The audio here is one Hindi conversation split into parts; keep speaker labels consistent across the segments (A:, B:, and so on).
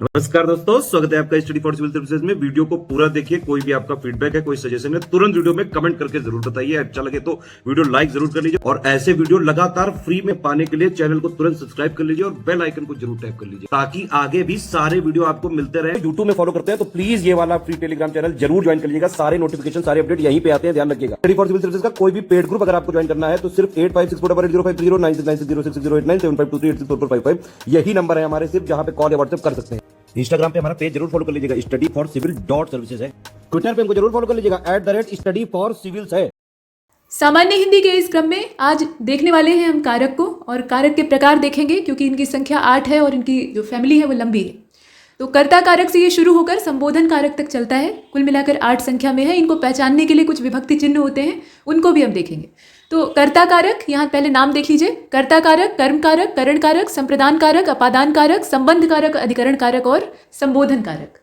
A: नमस्कार दोस्तों, स्वागत है आपका स्टडी फॉर सिविल सर्विसेज में। वीडियो को पूरा देखिए। कोई भी आपका फीडबैक है, कोई सजेशन है, तुरंत वीडियो में कमेंट करके जरूर बताइए। अच्छा लगे तो वीडियो लाइक जरूर कर लीजिए और ऐसे वीडियो लगातार फ्री में पाने के लिए चैनल को तुरंत सब्सक्राइब कर लीजिए और बेल आइकन को जरूर टैप कर लीजिए ताकि आगे भी सारे वीडियो आपको मिलते रहे। यूट्यूब में फॉलो करते हैं तो प्लीज ये वाला फ्री टेलीग्राम चैनल जरूर ज्वाइन कर लीजिएगा। सारे नोटिफिकेशन, सारे अपडेट यहीं पे आते हैं, ध्यान रखिएगा। स्टडी फॉर सिविल सर्विसेज का कोई भी पेड ग्रुप अगर आपको ज्वाइन करना है तो सिर्फ 856480560660897523864455 यही नंबर है हमारे, सिर्फ जहां पे कॉल या व्हाट्सएप कर सकते हैं। इंस्टाग्राम पे हमारा पेज जरूर फॉलो कर लीजिएगा, studyforcivil.services है। ट्विटर पे हमको जरूर फॉलो कर लीजिएगा, @studyforcivils है।
B: सामान्य हिंदी के इस क्रम में आज देखने वाले हैं हम कारक को, और कारक के प्रकार देखेंगे क्योंकि इनकी संख्या 8 है और इनकी जो फैमिली है वो लंबी है। तो कर्ता कारक से ये शुरू होकर संबोधन कारक तक चलता है। कुल मिलाकर 8 संख्या में है। इनको पहचानने के लिए कुछ विभक्ति चिन्ह होते हैं, उनको भी हम देखेंगे। तो कर्ता कारक, यहाँ पहले नाम देख लीजिए। कर्ता कारक, कर्म कारक, करण कारक, संप्रदान कारक, अपादान कारक, संबंध कारक, अधिकरण कारक और संबोधन कारक।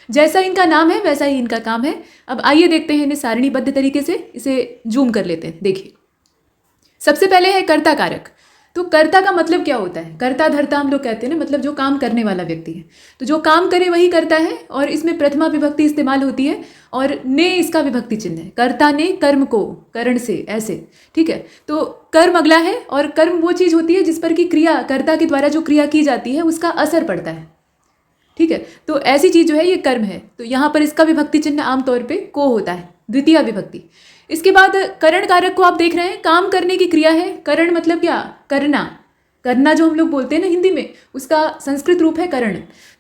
B: जैसा इनका नाम है वैसा ही इनका काम है। अब आइए देखते हैं इन्हें सारणीबद्ध तरीके से। इसे जूम कर लेते हैं। देखिए, सबसे पहले है कर्ता कारक। तो कर्ता का मतलब क्या होता है? कर्ता धर्ता हम लोग कहते हैं ना, मतलब जो काम करने वाला व्यक्ति है। तो जो काम करे वही करता है, और इसमें प्रथमा विभक्ति इस्तेमाल होती है और ने इसका विभक्ति चिन्ह है। कर्ता ने कर्म को, करण से, ऐसे, ठीक है। तो कर्म अगला है, और कर्म वो चीज़ होती है जिस पर कि क्रिया, कर्ता के द्वारा जो क्रिया की जाती है उसका असर पड़ता है, ठीक है। तो ऐसी चीज़ जो है ये कर्म है। तो यहाँ पर इसका विभक्ति चिन्ह आमतौर पे को होता है, द्वितीय विभक्ति। इसके बाद करण कारक को आप देख रहे हैं, काम करने की क्रिया है। करण मतलब क्या? करना। करना जो हम लोग बोलते हैं ना हिंदी में, उसका संस्कृत रूप है करण।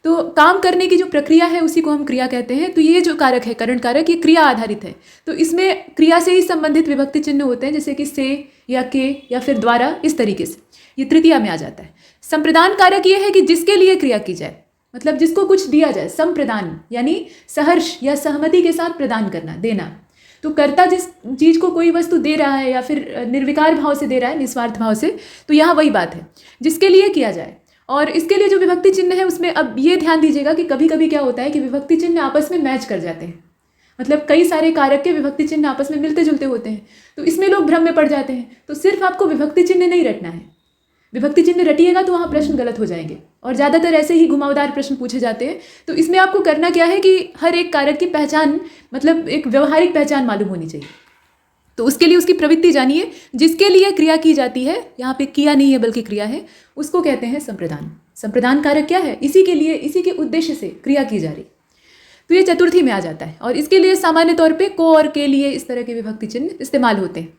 B: तो काम करने की जो प्रक्रिया है उसी को हम क्रिया कहते हैं। तो ये जो कारक है करण कारक, ये क्रिया आधारित है। तो इसमें क्रिया से ही संबंधित विभक्ति चिन्ह होते हैं, जैसे कि से या के या फिर द्वारा, इस तरीके से ये तृतीया में आ जाता है। संप्रदान कारक ये है कि जिसके लिए क्रिया की जाए, मतलब जिसको कुछ दिया जाए। संप्रदान यानी सहर्ष या सहमति के साथ प्रदान करना, देना। तो कर्ता जिस चीज़ को कोई वस्तु दे रहा है या फिर निर्विकार भाव से दे रहा है, निस्वार्थ भाव से, तो यहाँ वही बात है, जिसके लिए किया जाए। और इसके लिए जो विभक्ति चिन्ह है उसमें अब ये ध्यान दीजिएगा कि कभी कभी क्या होता है कि विभक्ति चिन्ह आपस में मैच कर जाते हैं। मतलब कई सारे कारक के विभक्ति चिन्ह आपस में मिलते जुलते होते हैं, तो इसमें लोग भ्रम में पड़ जाते हैं। तो सिर्फ आपको विभक्ति चिन्ह नहीं रटना है। विभक्ति चिन्ह रटिएगा तो वहाँ प्रश्न गलत हो जाएंगे, और ज़्यादातर ऐसे ही घुमावदार प्रश्न पूछे जाते हैं। तो इसमें आपको करना क्या है कि हर एक कारक की पहचान, मतलब एक व्यवहारिक पहचान मालूम होनी चाहिए। तो उसके लिए उसकी प्रवृत्ति जानिए। जिसके लिए क्रिया की जाती है, यहाँ पे किया नहीं है बल्कि क्रिया है, उसको कहते हैं संप्रदान। संप्रदान कारक क्या है? इसी के लिए, इसी के उद्देश्य से क्रिया की जा रही। तो ये चतुर्थी में आ जाता है, और इसके लिए सामान्य तौर पर को और के लिए इस तरह के विभक्ति चिन्ह इस्तेमाल होते हैं।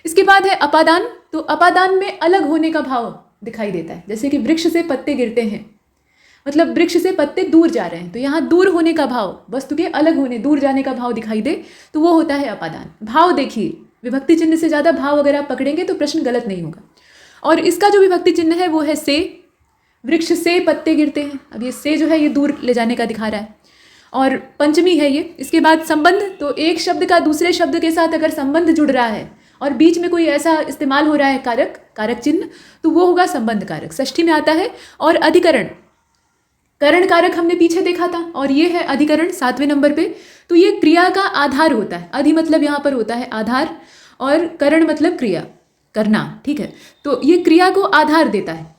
B: इसके बाद है अपादान। तो अपादान में अलग होने का भाव दिखाई देता है, जैसे कि वृक्ष से पत्ते गिरते हैं, मतलब वृक्ष से पत्ते दूर जा रहे हैं। तो यहाँ दूर होने का भाव, वस्तु के अलग होने, दूर जाने का भाव दिखाई दे, तो वो होता है अपादान। भाव देखिए, विभक्ति चिन्ह से ज़्यादा भाव अगर आप पकड़ेंगे तो प्रश्न गलत नहीं होगा। और इसका जो विभक्ति चिन्ह है वो है से। वृक्ष से पत्ते गिरते हैं, अब ये से जो है ये दूर ले जाने का दिखा रहा है, और पंचमी है ये। इसके बाद संबंध। तो एक शब्द का दूसरे शब्द के साथ अगर संबंध जुड़ रहा है और बीच में कोई ऐसा इस्तेमाल हो रहा है कारक, कारक चिन्ह, तो वो होगा संबंध कारक, षष्ठी में आता है। और अधिकरण, करण कारक हमने पीछे देखा था, और ये है अधिकरण 7वें नंबर पे। तो ये क्रिया का आधार होता है। अधि मतलब यहाँ पर होता है आधार, और करण मतलब क्रिया, करना, ठीक है। तो ये क्रिया को आधार देता है।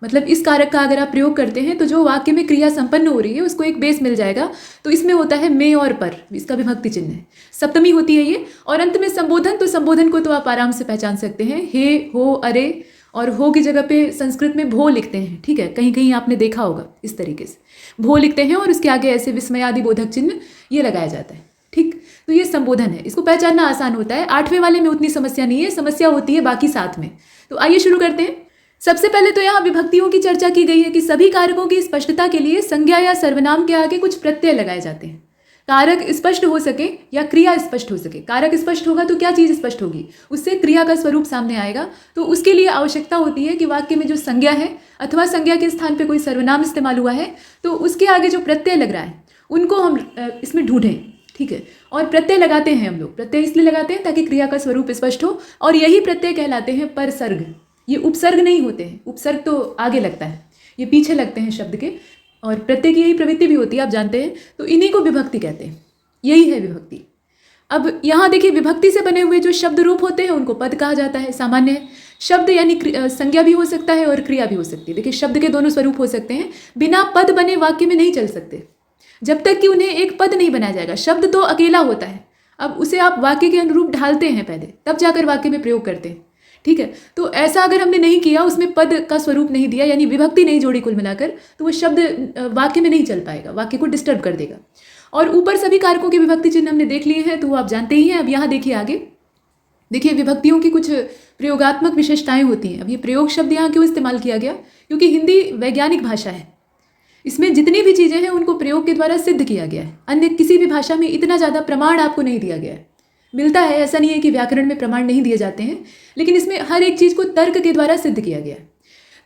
B: मतलब इस कारक का अगर आप प्रयोग करते हैं तो जो वाक्य में क्रिया संपन्न हो रही है उसको एक बेस मिल जाएगा। तो इसमें होता है में और पर, इसका विभक्ति चिन्ह है। सप्तमी होती है ये। और अंत में संबोधन। तो संबोधन को तो आप आराम से पहचान सकते हैं, हे, हो, अरे, और हो की जगह पे संस्कृत में भो लिखते हैं, ठीक है। कहीं कहीं आपने देखा होगा इस तरीके से भो लिखते हैं, और उसके आगे ऐसे विस्मयादि बोधक चिन्ह ये लगाया जाता है, ठीक। तो ये संबोधन है, इसको पहचानना आसान होता है। 8वें वाले में उतनी समस्या नहीं है, समस्या होती है बाकी 7 में। तो आइए शुरू करते हैं। सबसे पहले तो यहाँ विभक्तियों की चर्चा की गई है कि सभी कारकों की स्पष्टता के लिए संज्ञा या सर्वनाम के आगे कुछ प्रत्यय लगाए जाते हैं। कारक स्पष्ट हो सके या क्रिया स्पष्ट हो सके। कारक स्पष्ट होगा तो क्या चीज़ स्पष्ट होगी? उससे क्रिया का स्वरूप सामने आएगा। तो उसके लिए आवश्यकता होती है कि वाक्य में जो संज्ञा है अथवा संज्ञा के स्थान पे कोई सर्वनाम इस्तेमाल हुआ है तो उसके आगे जो प्रत्यय लग रहा है उनको हम इसमें ढूंढें, ठीक है। और प्रत्यय लगाते हैं हम लोग। प्रत्यय इसलिए लगाते हैं ताकि क्रिया का स्वरूप स्पष्ट हो, और यही प्रत्यय कहलाते हैं परसर्ग। ये उपसर्ग नहीं होते हैं, उपसर्ग तो आगे लगता है, ये पीछे लगते हैं शब्द के, और प्रत्यय की यही प्रवृत्ति भी होती है, आप जानते हैं। तो इन्हीं को विभक्ति कहते हैं, यही है विभक्ति। अब यहाँ देखिए, विभक्ति से बने हुए जो शब्द रूप होते हैं उनको पद कहा जाता है, सामान्य है। शब्द यानी संज्ञा भी हो सकता है और क्रिया भी हो सकती है। देखिए शब्द के दोनों स्वरूप हो सकते हैं, बिना पद बने वाक्य में नहीं चल सकते जब तक कि उन्हें एक पद नहीं बनाया जाएगा। शब्द तो अकेला होता है, अब उसे आप वाक्य के अनुरूप ढालते हैं पहले, तब जाकर वाक्य में प्रयोग करते हैं। ठीक है, तो ऐसा अगर हमने नहीं किया, उसमें पद का स्वरूप नहीं दिया यानी विभक्ति नहीं जोड़ी कुल मिलाकर, तो वो शब्द वाक्य में नहीं चल पाएगा, वाक्य को डिस्टर्ब कर देगा। और ऊपर सभी कारकों के विभक्ति चिन्ह हमने देख लिए हैं, तो वो आप जानते ही हैं। अब यहाँ देखिए आगे, देखिए विभक्तियों की कुछ प्रयोगात्मक विशेषताएं होती हैं। अब ये प्रयोग शब्द यहाँ क्यों इस्तेमाल किया गया? क्योंकि हिंदी वैज्ञानिक भाषा है, इसमें जितनी भी चीज़ें हैं उनको प्रयोग के द्वारा सिद्ध किया गया है। अन्य किसी भी भाषा में इतना ज़्यादा प्रमाण आपको नहीं दिया गया है। मिलता है, ऐसा नहीं है कि व्याकरण में प्रमाण नहीं दिए जाते हैं, लेकिन इसमें हर एक चीज़ को तर्क के द्वारा सिद्ध किया गया है।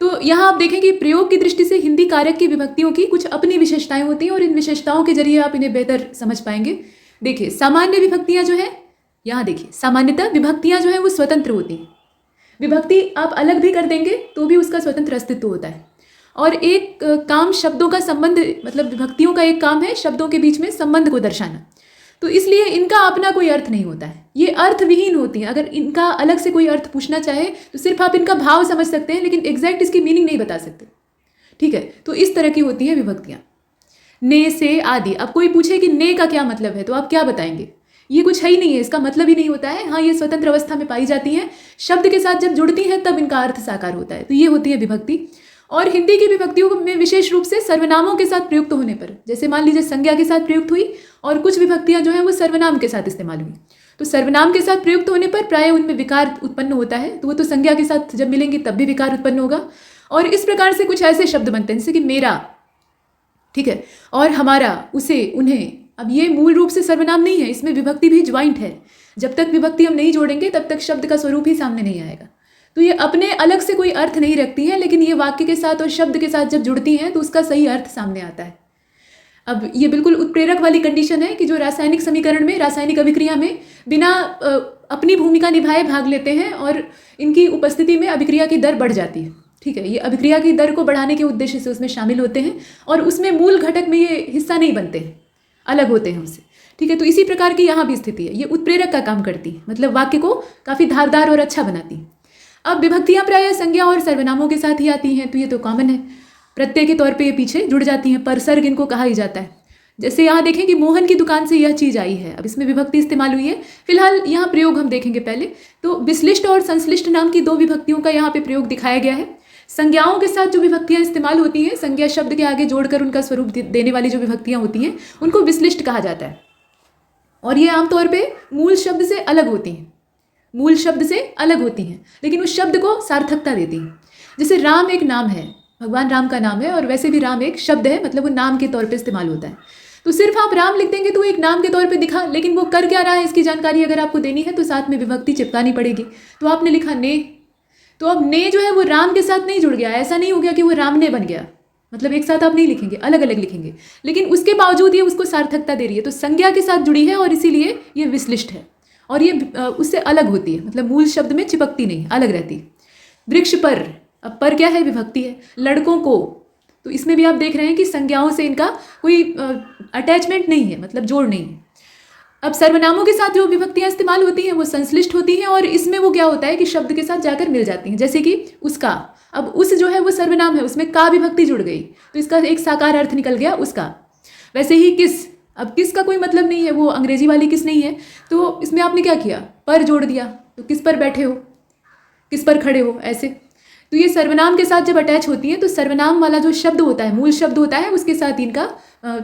B: तो यहाँ आप देखें कि प्रयोग की दृष्टि से हिंदी कारक की विभक्तियों की कुछ अपनी विशेषताएं होती हैं और इन विशेषताओं के जरिए आप इन्हें बेहतर समझ पाएंगे। देखिए सामान्य विभक्तियाँ जो है, यहाँ देखिए सामान्यतः विभक्तियाँ जो हैं वो स्वतंत्र होती हैं। विभक्ति आप अलग भी कर देंगे तो भी उसका स्वतंत्र अस्तित्व होता है। और एक काम शब्दों का संबंध, मतलब विभक्तियों का एक काम है शब्दों के बीच में संबंध को दर्शाना, तो इसलिए इनका अपना कोई अर्थ नहीं होता है, ये अर्थ विहीन होती हैं। अगर इनका अलग से कोई अर्थ पूछना चाहे तो सिर्फ आप इनका भाव समझ सकते हैं, लेकिन एग्जैक्ट इसकी मीनिंग नहीं बता सकते। ठीक है, तो इस तरह की होती हैं विभक्तियाँ। ने, से आदि। अब कोई पूछे कि ने का क्या मतलब है, तो आप क्या बताएंगे? ये कुछ है ही नहीं है, इसका मतलब ही नहीं होता है। हाँ, ये स्वतंत्र अवस्था में पाई जाती हैं, शब्द के साथ जब जुड़ती हैं तब इनका अर्थ साकार होता है। तो ये होती है विभक्ति। और हिंदी की विभक्तियों में विशेष रूप से सर्वनामों के साथ प्रयुक्त होने पर, जैसे मान लीजिए संज्ञा के साथ प्रयुक्त हुई और कुछ विभक्तियां जो हैं वो सर्वनाम के साथ इस्तेमाल हुई, तो सर्वनाम के साथ प्रयुक्त होने पर प्राय उनमें विकार उत्पन्न होता है, तो वो तो संज्ञा के साथ जब मिलेंगी तब भी विकार उत्पन्न होगा। और इस प्रकार से कुछ ऐसे शब्द बनते हैं जैसे कि मेरा, ठीक है, और हमारा, उसे, उन्हें। अब ये मूल रूप से सर्वनाम नहीं है, इसमें विभक्ति भी ज्वाइंट है। जब तक विभक्ति हम नहीं जोड़ेंगे तब तक शब्द का स्वरूप ही सामने नहीं आएगा। तो ये अपने अलग से कोई अर्थ नहीं रखती हैं, लेकिन ये वाक्य के साथ और शब्द के साथ जब जुड़ती हैं तो उसका सही अर्थ सामने आता है। अब ये बिल्कुल उत्प्रेरक वाली कंडीशन है कि जो रासायनिक समीकरण में, रासायनिक अभिक्रिया में बिना अपनी भूमिका निभाए भाग लेते हैं और इनकी उपस्थिति में अभिक्रिया की दर बढ़ जाती है। ठीक है, ये अभिक्रिया की दर को बढ़ाने के उद्देश्य से उसमें शामिल होते हैं और उसमें मूल घटक में ये हिस्सा नहीं बनते हैं, अलग होते हैं उससे। ठीक है, तो इसी प्रकार की यहाँ भी स्थिति है, ये उत्प्रेरक का काम करती है, मतलब वाक्य को काफ़ी धारदार और अच्छा बनाती है। अब विभक्तियाँ प्रायः संज्ञा और सर्वनामों के साथ ही आती हैं, तो ये तो कॉमन है, प्रत्यय के तौर पे ये पीछे जुड़ जाती हैं, परसर्ग इनको कहा ही जाता है। जैसे यहाँ देखें कि मोहन की दुकान से यह चीज़ आई है, अब इसमें विभक्ति इस्तेमाल हुई है। फिलहाल यहाँ प्रयोग हम देखेंगे पहले, तो विश्लिष्ट और संश्लिष्ट नाम की दो विभक्तियों का यहाँ पे प्रयोग दिखाया गया है। संज्ञाओं के साथ जो विभक्तियाँ इस्तेमाल होती हैं, संज्ञा शब्द के आगे जोड़कर उनका स्वरूप देने वाली जो विभक्तियाँ होती हैं उनको विश्लिष्ट कहा जाता है, और ये आमतौर पर मूल शब्द से अलग होती हैं, मूल शब्द से अलग होती हैं, लेकिन उस शब्द को सार्थकता देती हैं। जैसे राम एक नाम है, भगवान राम का नाम है, और वैसे भी राम एक शब्द है, मतलब वो नाम के तौर पे इस्तेमाल होता है। तो सिर्फ आप राम लिख देंगे तो एक नाम के तौर पे दिखा, लेकिन वो कर क्या रहा है इसकी जानकारी अगर आपको देनी है तो साथ में विभक्ति चिपकानी पड़ेगी। तो आपने लिखा ने, तो अब ने जो है वो राम के साथ नहीं जुड़ गया, ऐसा नहीं हो गया कि वो राम ने बन गया, मतलब एक साथ आप नहीं लिखेंगे, अलग अलग लिखेंगे, लेकिन उसके बावजूद ये उसको सार्थकता दे रही है, तो संज्ञा के साथ जुड़ी है और इसीलिए ये विश्लिष्ट है और ये उससे अलग होती है, मतलब मूल शब्द में चिपकती नहीं, अलग रहती है। वृक्ष पर, अब पर क्या है? विभक्ति है। लड़कों को, तो इसमें भी आप देख रहे हैं कि संज्ञाओं से इनका कोई अटैचमेंट नहीं है, मतलब जोड़ नहीं है। अब सर्वनामों के साथ जो विभक्तियां इस्तेमाल होती हैं वो संश्लिष्ट होती हैं और इसमें वो क्या होता है कि शब्द के साथ जाकर मिल जाती हैं, जैसे कि उसका। अब उस जो है वो सर्वनाम है, उसमें का विभक्ति जुड़ गई तो इसका एक साकार अर्थ निकल गया उसका। वैसे ही किस, अब किस का कोई मतलब नहीं है, वो अंग्रेजी वाली किस नहीं है, तो इसमें आपने क्या किया? पर जोड़ दिया, तो किस पर बैठे हो, किस पर खड़े हो, ऐसे। तो ये सर्वनाम के साथ जब अटैच होती है तो सर्वनाम वाला जो शब्द होता है, मूल शब्द होता है, उसके साथ इनका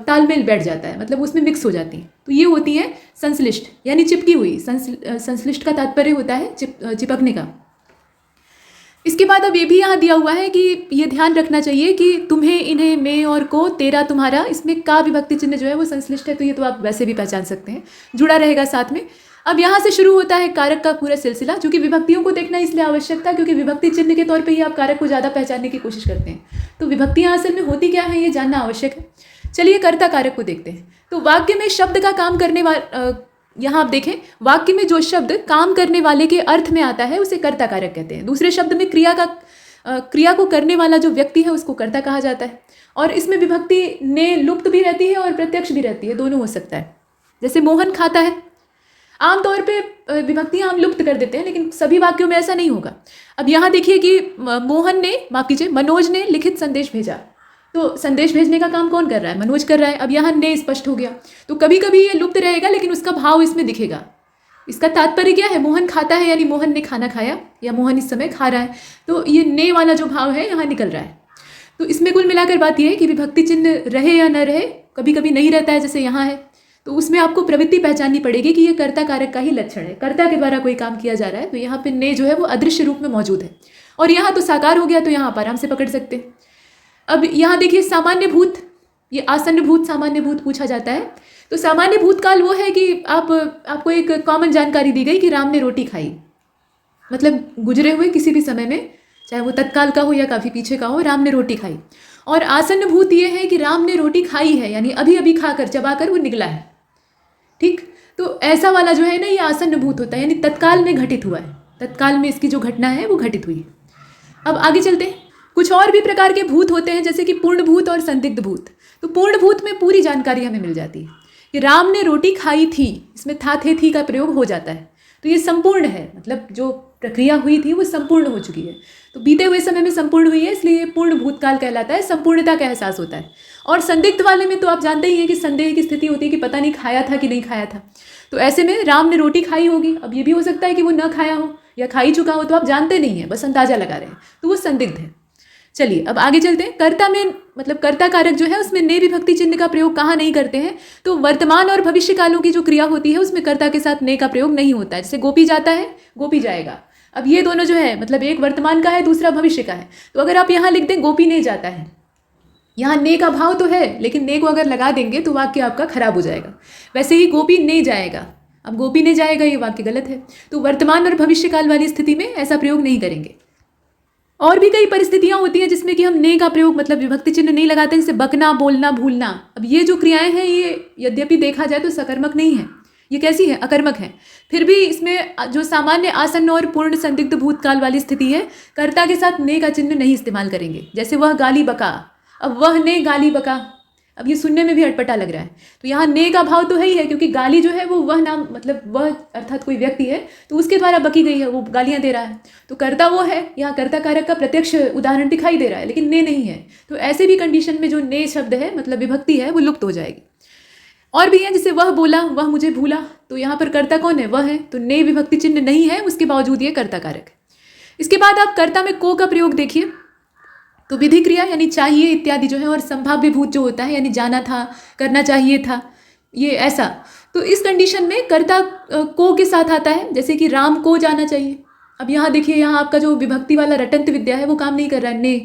B: तालमेल बैठ जाता है, मतलब उसमें मिक्स हो जाती हैं। तो ये होती है संश्लिष्ट, यानी चिपकी हुई। संश्लिष्ट का तात्पर्य होता है चिपकने का। इसके बाद अब ये भी यहाँ दिया हुआ है कि ये ध्यान रखना चाहिए कि तुम्हें, इन्हें, मैं और को, तेरा, तुम्हारा, इसमें का विभक्ति चिन्ह जो है वो संश्लिष्ट है, तो ये तो आप वैसे भी पहचान सकते हैं, जुड़ा रहेगा साथ में। अब यहाँ से शुरू होता है कारक का पूरा सिलसिला, जो कि विभक्तियों को देखना इसलिए आवश्यक था क्योंकि विभक्ति चिन्ह के तौर पे ही आप कारक को ज़्यादा पहचानने की कोशिश करते हैं। तो विभक्तियाँ असल में होती क्या है ये जानना आवश्यक है। चलिए कर्ता कारक को देखते हैं। तो वाक्य में शब्द का काम करने वाला, यहाँ आप देखें, वाक्य में जो शब्द काम करने वाले के अर्थ में आता है उसे कर्ता कारक कहते हैं। दूसरे शब्द में क्रिया को करने वाला जो व्यक्ति है उसको कर्ता कहा जाता है। और इसमें विभक्ति ने लुप्त भी रहती है और प्रत्यक्ष भी रहती है, दोनों हो सकता है। जैसे मोहन खाता है, आमतौर पे विभक्तियां हम लुप्त कर देते हैं, लेकिन सभी वाक्यों में ऐसा नहीं होगा। अब यहाँ देखिए कि मोहन ने, माफ कीजिए, मनोज ने लिखित संदेश भेजा, तो संदेश भेजने का काम कौन कर रहा है? मनोज कर रहा है। अब यहाँ ने स्पष्ट हो गया, तो कभी कभी ये लुप्त रहेगा लेकिन उसका भाव इसमें दिखेगा। इसका तात्पर्य क्या है? मोहन खाता है, यानी मोहन ने खाना खाया, या मोहन इस समय खा रहा है, तो ये ने वाला जो भाव है यहाँ निकल रहा है। तो इसमें कुल मिलाकर बात यह है कि विभक्ति चिन्ह रहे या न रहे, कभी कभी नहीं रहता है, जैसे यहाँ है, तो उसमें आपको प्रवृत्ति पहचाननी पड़ेगी कि ये कर्ता कारक का ही लक्षण है, कर्ता के द्वारा कोई काम किया जा रहा है, तो यहाँ पे ने जो है वो अदृश्य रूप में मौजूद है। और यहाँ तो साकार हो गया, तो यहाँ आप आराम से पकड़ सकते हैं। अब यहाँ देखिए सामान्य भूत, ये आसन्न भूत सामान्य भूत पूछा जाता है। तो सामान्य भूतकाल वो है कि आपको एक कॉमन जानकारी दी गई कि राम ने रोटी खाई, मतलब गुजरे हुए किसी भी समय में, चाहे वो तत्काल का हो या काफ़ी पीछे का हो, राम ने रोटी खाई। और आसन्न भूत ये है कि राम ने रोटी खाई है, यानी अभी अभी खाकर चबाकर वो निकला है। ठीक, तो ऐसा वाला जो है ना, ये आसन्न भूत होता है, यानी तत्काल में घटित हुआ है, तत्काल में इसकी जो घटना है वो घटित हुई है। अब आगे चलते हैं। कुछ और भी प्रकार के भूत होते हैं, जैसे कि पूर्ण भूत और संदिग्ध भूत। तो पूर्ण भूत में पूरी जानकारी हमें मिल जाती है कि राम ने रोटी खाई थी, इसमें था थे थी का प्रयोग हो जाता है, तो ये संपूर्ण है, मतलब जो प्रक्रिया हुई थी वो संपूर्ण हो चुकी है, तो बीते हुए समय में संपूर्ण हुई है, इसलिए ये पूर्ण भूतकाल कहलाता है, संपूर्णता का एहसास होता है। और संदिग्ध वाले में तो आप जानते ही हैं कि संदेह की स्थिति होती है कि पता नहीं खाया था कि नहीं खाया था, तो ऐसे में राम ने रोटी खाई होगी। अब ये भी हो सकता है कि वो न खाया हो या खाई चुका हो, तो आप जानते नहीं हैं, बस अंदाजा लगा रहे हैं, तो वो संदिग्ध है। चलिए अब आगे चलते हैं। कर्ता में, मतलब कर्ता कारक जो है उसमें ने विभक्ति चिन्ह का प्रयोग कहाँ नहीं करते हैं? तो वर्तमान और भविष्य कालों की जो क्रिया होती है उसमें कर्ता के साथ ने का प्रयोग नहीं होता है। जैसे गोपी जाता है, गोपी जाएगा। अब ये दोनों जो है, मतलब एक वर्तमान का है, दूसरा भविष्य का है, तो अगर आप यहाँ लिख दें गोपी ने जाता है, यहाँ ने का भाव तो है, लेकिन ने को अगर लगा देंगे तो वाक्य आपका खराब हो जाएगा। वैसे ही गोपी ने जाएगा, अब गोपी ने जाएगा ये वाक्य गलत है, तो वर्तमान और भविष्य काल वाली स्थिति में ऐसा प्रयोग नहीं करेंगे। और भी कई परिस्थितियां होती हैं जिसमें कि हम ने का प्रयोग, मतलब विभक्ति चिन्ह नहीं लगाते, जैसे बकना, बोलना, भूलना। अब ये जो क्रियाएं हैं ये यद्यपि देखा जाए तो सकर्मक नहीं है, ये कैसी है? अकर्मक है। फिर भी इसमें जो सामान्य आसन्न और पूर्ण संदिग्ध भूतकाल वाली स्थिति है, कर्ता के साथ ने का चिन्ह नहीं इस्तेमाल करेंगे। जैसे वह गाली बका, अब वह ने गाली बका, अब ये सुनने में भी अटपटा लग रहा है, तो यहाँ ने का भाव तो है ही है, क्योंकि गाली जो है वो वह नाम, मतलब वह अर्थात कोई व्यक्ति है, तो उसके द्वारा बकी गई है, वो गालियाँ दे रहा है, तो कर्ता वो है। यहाँ कर्ता कारक का प्रत्यक्ष उदाहरण दिखाई दे रहा है, लेकिन ने नहीं है, तो ऐसे भी कंडीशन में जो ने शब्द है, मतलब विभक्ति है, वो लुप्त हो जाएगी। और भी है, जैसे वह बोला, वह मुझे भूला, तो यहाँ पर कर्ता कौन है? वह है, तो ने विभक्ति चिन्ह नहीं है, उसके बावजूद ये कर्ता कारक है। इसके बाद आप कर्ता में को का प्रयोग देखिए, तो विधि क्रिया यानी चाहिए इत्यादि जो है, और संभाव्य भूत जो होता है, यानी जाना था, करना चाहिए था, ये ऐसा। तो इस कंडीशन में कर्ता को के साथ आता है, जैसे कि राम को जाना चाहिए। अब यहाँ देखिए, यहाँ आपका जो विभक्ति वाला रटंत विद्या है वो काम नहीं कर रहा है, ने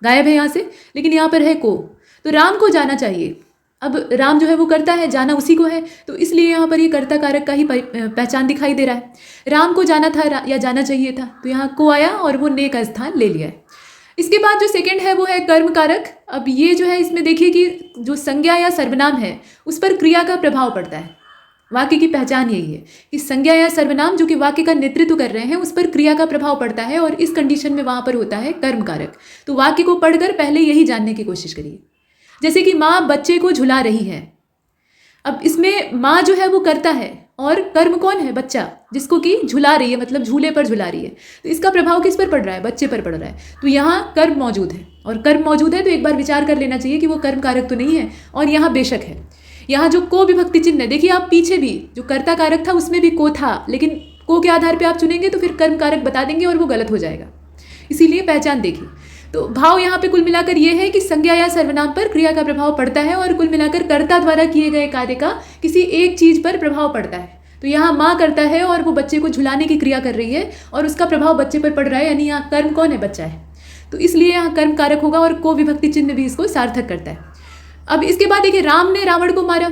B: गायब है यहाँ से, लेकिन यहाँ पर है को, तो राम को जाना चाहिए। अब राम जो है वो करता है, जाना उसी को है, तो इसलिए यहाँ पर ये कर्ता कारक का ही पहचान दिखाई दे रहा है। राम को जाना था या जाना चाहिए था, तो यहाँ को आया और वो ने का स्थान ले लिया है। इसके बाद जो सेकंड है वो है कर्म कारक। अब ये जो है, इसमें देखिए कि जो संज्ञा या सर्वनाम है उस पर क्रिया का प्रभाव पड़ता है। वाक्य की पहचान यही है कि संज्ञा या सर्वनाम जो कि वाक्य का नेतृत्व कर रहे हैं उस पर क्रिया का प्रभाव पड़ता है, और इस कंडीशन में वहाँ पर होता है कर्म कारक। तो वाक्य को पढ़कर पहले यही जानने की कोशिश करिए। जैसे कि माँ बच्चे को झुला रही है, अब इसमें माँ जो है वो करता है और कर्म कौन है? बच्चा, जिसको कि झुला रही है, मतलब झूले पर झुला रही है, तो इसका प्रभाव किस पर पड़ रहा है? बच्चे पर पड़ रहा है। तो यहाँ कर्म मौजूद है, और कर्म मौजूद है तो एक बार विचार कर लेना चाहिए कि वो कर्म कारक तो नहीं है, और यहाँ बेशक है। यहाँ जो को विभक्ति चिन्ह है, देखिए आप पीछे भी जो कर्ता कारक था उसमें भी को था, लेकिन को के आधार पर आप चुनेंगे तो फिर कर्म कारक बता देंगे और वो गलत हो जाएगा, इसीलिए पहचान देखिए। तो भाव यहाँ पे कुल मिलाकर ये है कि संज्ञा या सर्वनाम पर क्रिया का प्रभाव पड़ता है, और कुल मिलाकर कर्ता द्वारा किए गए कार्य का किसी एक चीज पर प्रभाव पड़ता है। तो यहाँ माँ करता है और वो बच्चे को झुलाने की क्रिया कर रही है, और उसका प्रभाव बच्चे पर पड़ रहा है, यानी यहाँ कर्म कौन है? बच्चा है, तो इसलिए यहाँ कर्म कारक होगा, और को विभक्ति चिन्ह भी इसको सार्थक करता है। अब इसके बाद देखिए, राम ने रावण को मारा,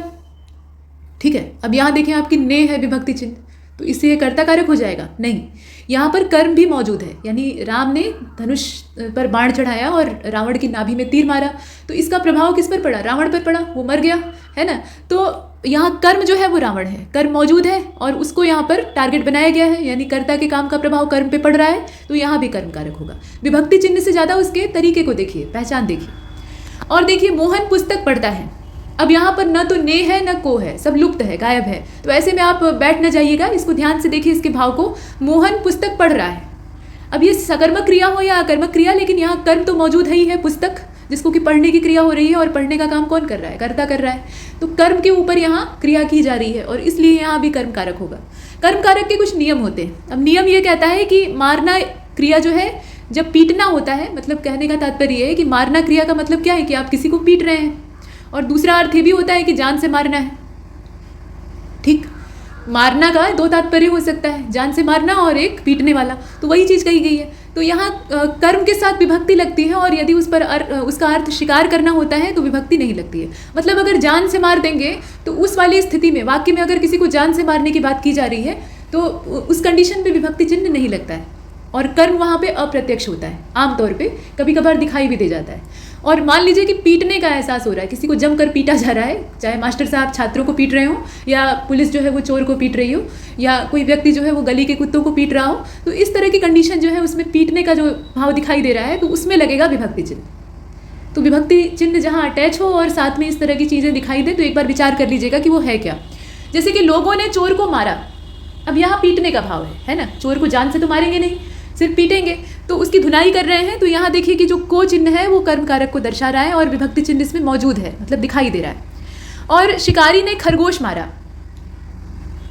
B: ठीक है। अब यहाँ देखिए आपकी ने है विभक्ति चिन्ह, तो इससे कर्ता कारक हो जाएगा? नहीं, यहाँ पर कर्म भी मौजूद है, यानी राम ने धनुष पर बाण चढ़ाया और रावण की नाभि में तीर मारा, तो इसका प्रभाव किस पर पड़ा? रावण पर पड़ा, वो मर गया, है ना। तो यहाँ कर्म जो है वो रावण है, कर्म मौजूद है और उसको यहाँ पर टारगेट बनाया गया है, यानी कर्ता के काम का प्रभाव कर्म पे पड़ रहा है, तो यहाँ भी कर्म कारक होगा। विभक्ति चिन्ह से ज़्यादा उसके तरीके को देखिए, पहचान देखिए। और देखिए, मोहन पुस्तक पढ़ता है, अब यहाँ पर न तो ने है न को है, सब लुप्त है, गायब है। तो ऐसे में आप बैठ न जाइएगा, इसको ध्यान से देखिए इसके भाव को। मोहन पुस्तक पढ़ रहा है। अब ये सकर्मक क्रिया हो या अकर्मक क्रिया, लेकिन यहाँ कर्म तो मौजूद है ही है, पुस्तक जिसको कि पढ़ने की क्रिया हो रही है, और पढ़ने का काम कौन कर रहा है? कर्ता कर रहा है। तो कर्म के ऊपर यहाँ क्रिया की जा रही है और इसलिए यहाँ भी कर्म कारक होगा। कर्म कारक के कुछ नियम होते हैं। अब नियम ये कहता है कि मारना क्रिया जो है, जब पीटना होता है, मतलब कहने का तात्पर्य है कि मारना क्रिया का मतलब क्या है कि आप किसी को पीट रहे हैं, और दूसरा अर्थ ये भी होता है कि जान से मारना है। ठीक, मारना का दो तात्पर्य हो सकता है, जान से मारना और एक पीटने वाला, तो वही चीज़ कही गई है। तो यहाँ कर्म के साथ विभक्ति लगती है, और यदि उस पर उसका अर्थ शिकार करना होता है तो विभक्ति नहीं लगती है। मतलब अगर जान से मार देंगे तो उस वाली स्थिति में, वाक्य में अगर किसी को जान से मारने की बात की जा रही है तो उस कंडीशन पे विभक्ति चिन्ह नहीं लगता है, और कर्म वहाँ पे अप्रत्यक्ष होता है। आमतौर पे कभी कभार दिखाई भी दे जाता है। और मान लीजिए कि पीटने का एहसास हो रहा है, किसी को जमकर पीटा जा रहा है, चाहे मास्टर साहब छात्रों को पीट रहे हो, या पुलिस जो है वो चोर को पीट रही हो, या कोई व्यक्ति जो है वो गली के कुत्तों को पीट रहा हो, तो इस तरह की कंडीशन जो है उसमें पीटने का जो भाव दिखाई दे रहा है, तो उसमें लगेगा विभक्ति चिन्ह। तो विभक्ति चिन्ह जहाँ अटैच हो और साथ में इस तरह की चीज़ें दिखाई दे, तो एक बार विचार कर लीजिएगा कि वो है क्या। जैसे कि लोगों ने चोर को मारा, अब यहाँ पीटने का भाव है ना, चोर को जान से तो मारेंगे नहीं, सिर्फ पीटेंगे, तो उसकी धुनाई कर रहे हैं। तो यहाँ देखिए कि जो को चिन्ह है वो कर्म कारक को दर्शा रहा है, और विभक्ति चिन्ह इसमें मौजूद है, मतलब दिखाई दे रहा है। और शिकारी ने खरगोश मारा,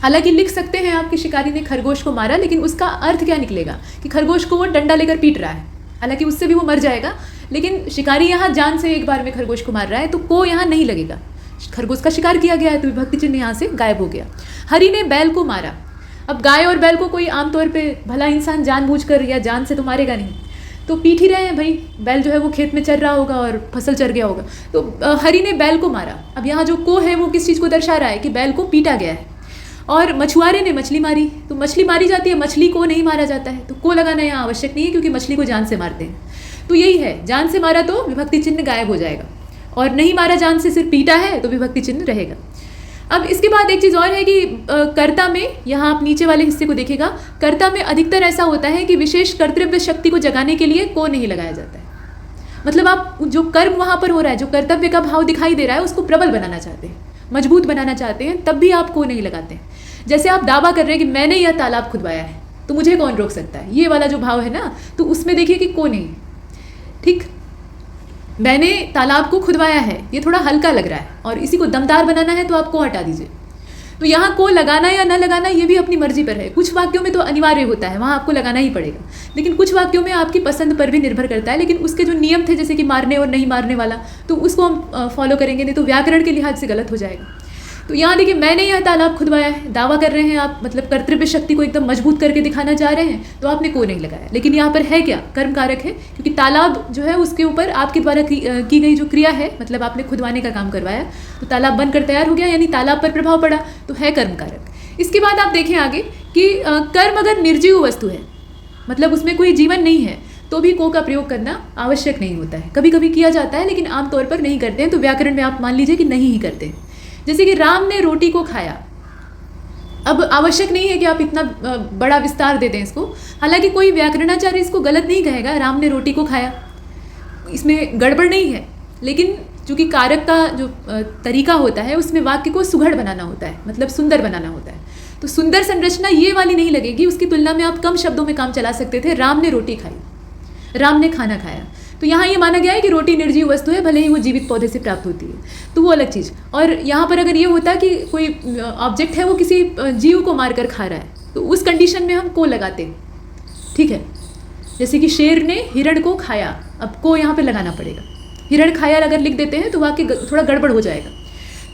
B: हालांकि लिख सकते हैं आप कि शिकारी ने खरगोश को मारा, लेकिन उसका अर्थ क्या निकलेगा कि खरगोश को वो डंडा लेकर पीट रहा है, हालांकि उससे भी वो मर जाएगा, लेकिन शिकारी यहाँ जान से एक बार में खरगोश को मार रहा है, तो को यहाँ नहीं लगेगा, खरगोश का शिकार किया गया है, तो विभक्ति चिन्ह यहाँ से गायब हो गया। हरि ने बैल को मारा, अब गाय और बैल को कोई आमतौर पे भला इंसान जानबूझकर या जान से तो मारेगा नहीं, तो पीट ही रहे हैं भाई, बैल जो है वो खेत में चर रहा होगा और फसल चर गया होगा, तो हरि ने बैल को मारा। अब यहाँ जो को है वो किस चीज़ को दर्शा रहा है कि बैल को पीटा गया है। और मछुआरे ने मछली मारी, तो मछली मारी जाती है, मछली को नहीं मारा जाता है, तो को लगाना यहाँ आवश्यक नहीं है, क्योंकि मछली को जान से मारते हैं। तो यही है, जान से मारा तो विभक्ति चिन्ह गायब हो जाएगा, और नहीं मारा जान से, सिर्फ पीटा है तो विभक्ति चिन्ह रहेगा। अब इसके बाद एक चीज़ और है कि कर्ता में, यहाँ आप नीचे वाले हिस्से को देखिएगा, कर्ता में अधिकतर ऐसा होता है कि विशेष कर्तव्य शक्ति को जगाने के लिए को नहीं लगाया जाता है। मतलब आप जो कर्म वहाँ पर हो रहा है, जो कर्तव्य का भाव दिखाई दे रहा है, उसको प्रबल बनाना चाहते हैं, मजबूत बनाना चाहते हैं, तब भी आप को नहीं लगाते हैं। जैसे आप दावा कर रहे हैं कि मैंने यह तालाब खुदवाया है, तो मुझे कौन रोक सकता है, ये वाला जो भाव है ना, तो उसमें देखिए कि को नहीं। ठीक, मैंने तालाब को खुदवाया है, ये थोड़ा हल्का लग रहा है, और इसी को दमदार बनाना है तो आप को हटा दीजिए। तो यहाँ को लगाना या न लगाना ये भी अपनी मर्जी पर है। कुछ वाक्यों में तो अनिवार्य होता है, वहाँ आपको लगाना ही पड़ेगा, लेकिन कुछ वाक्यों में आपकी पसंद पर भी निर्भर करता है। लेकिन उसके जो नियम थे, जैसे कि मारने और नहीं मारने वाला, तो उसको हम फॉलो करेंगे, नहीं तो व्याकरण के लिहाज से गलत हो जाएगा। तो यहाँ देखिए, मैंने यह तालाब खुदवाया है, दावा कर रहे हैं आप, मतलब कर्तव्य शक्ति को एकदम मजबूत करके दिखाना चाह रहे हैं, तो आपने को नहीं लगाया। लेकिन यहाँ पर है क्या, कर्म कारक है, क्योंकि तालाब जो है उसके ऊपर आपके द्वारा की गई जो क्रिया है, मतलब आपने खुदवाने का काम करवाया, तो तालाब बनकर तैयार हो गया, यानी तालाब पर प्रभाव पड़ा, तो है कर्म कारक। इसके बाद आप देखें आगे कि कर्म अगर निर्जीव वस्तु है, मतलब उसमें कोई जीवन नहीं है, तो भी को का प्रयोग करना आवश्यक नहीं होता है। कभी कभी किया जाता है, लेकिन आमतौर पर नहीं करते हैं, तो व्याकरण में आप मान लीजिए कि नहीं ही करते। जैसे कि राम ने रोटी को खाया, अब आवश्यक नहीं है कि आप इतना बड़ा विस्तार दे दें इसको, हालांकि कोई व्याकरणाचार्य इसको गलत नहीं कहेगा, राम ने रोटी को खाया, इसमें गड़बड़ नहीं है। लेकिन चूंकि कारक का जो तरीका होता है, उसमें वाक्य को सुघड़ बनाना होता है, मतलब सुंदर बनाना होता है, तो सुंदर संरचना ये वाली नहीं लगेगी। उसकी तुलना में आप कम शब्दों में काम चला सकते थे, राम ने रोटी खाई, राम ने खाना खाया, तो यहाँ ये माना गया है कि रोटी निर्जीव वस्तु है, भले ही वो जीवित पौधे से प्राप्त होती है, तो वो अलग चीज़। और यहाँ पर अगर ये होता कि कोई ऑब्जेक्ट है वो किसी जीव को मारकर खा रहा है, तो उस कंडीशन में हम को लगाते हैं, ठीक है। जैसे कि शेर ने हिरण को खाया, अब को यहाँ पे लगाना पड़ेगा। हिरण खाया अगर लिख देते हैं तो वाक्य थोड़ा गड़बड़ हो जाएगा।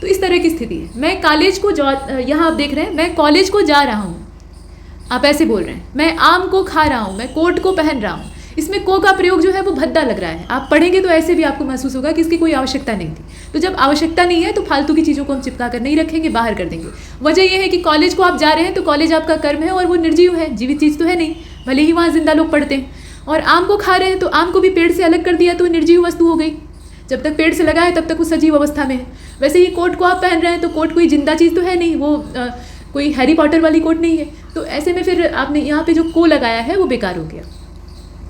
B: तो इस तरह की स्थिति है। मैं कॉलेज को यहाँ आप देख रहे हैं, मैं कॉलेज को जा रहा हूँ, आप ऐसे बोल रहे हैं। मैं आम को खा रहा हूँ, मैं कोट को पहन रहा हूँ, इसमें को का प्रयोग जो है वो भद्दा लग रहा है। आप पढ़ेंगे तो ऐसे भी आपको महसूस होगा कि इसकी कोई आवश्यकता नहीं थी। तो जब आवश्यकता नहीं है तो फालतू की चीज़ों को हम चिपका कर नहीं रखेंगे, बाहर कर देंगे। वजह यह है कि कॉलेज को आप जा रहे हैं तो कॉलेज आपका कर्म है और वो निर्जीव है, जीवित चीज़ तो है नहीं, भले ही वहाँ जिंदा लोग पढ़ते हैं। और आम को खा रहे हैं तो आम को भी पेड़ से अलग कर दिया तो निर्जीव वस्तु हो गई, जब तक पेड़ से लगा है तब तक वो सजीव अवस्था में है। वैसे ही कोट को आप पहन रहे हैं तो कोट कोई जिंदा चीज़ तो है नहीं, वो कोई हैरी पॉटर वाली कोट नहीं है। तो ऐसे में फिर आपने यहाँ पे जो को लगाया है वो बेकार हो गया।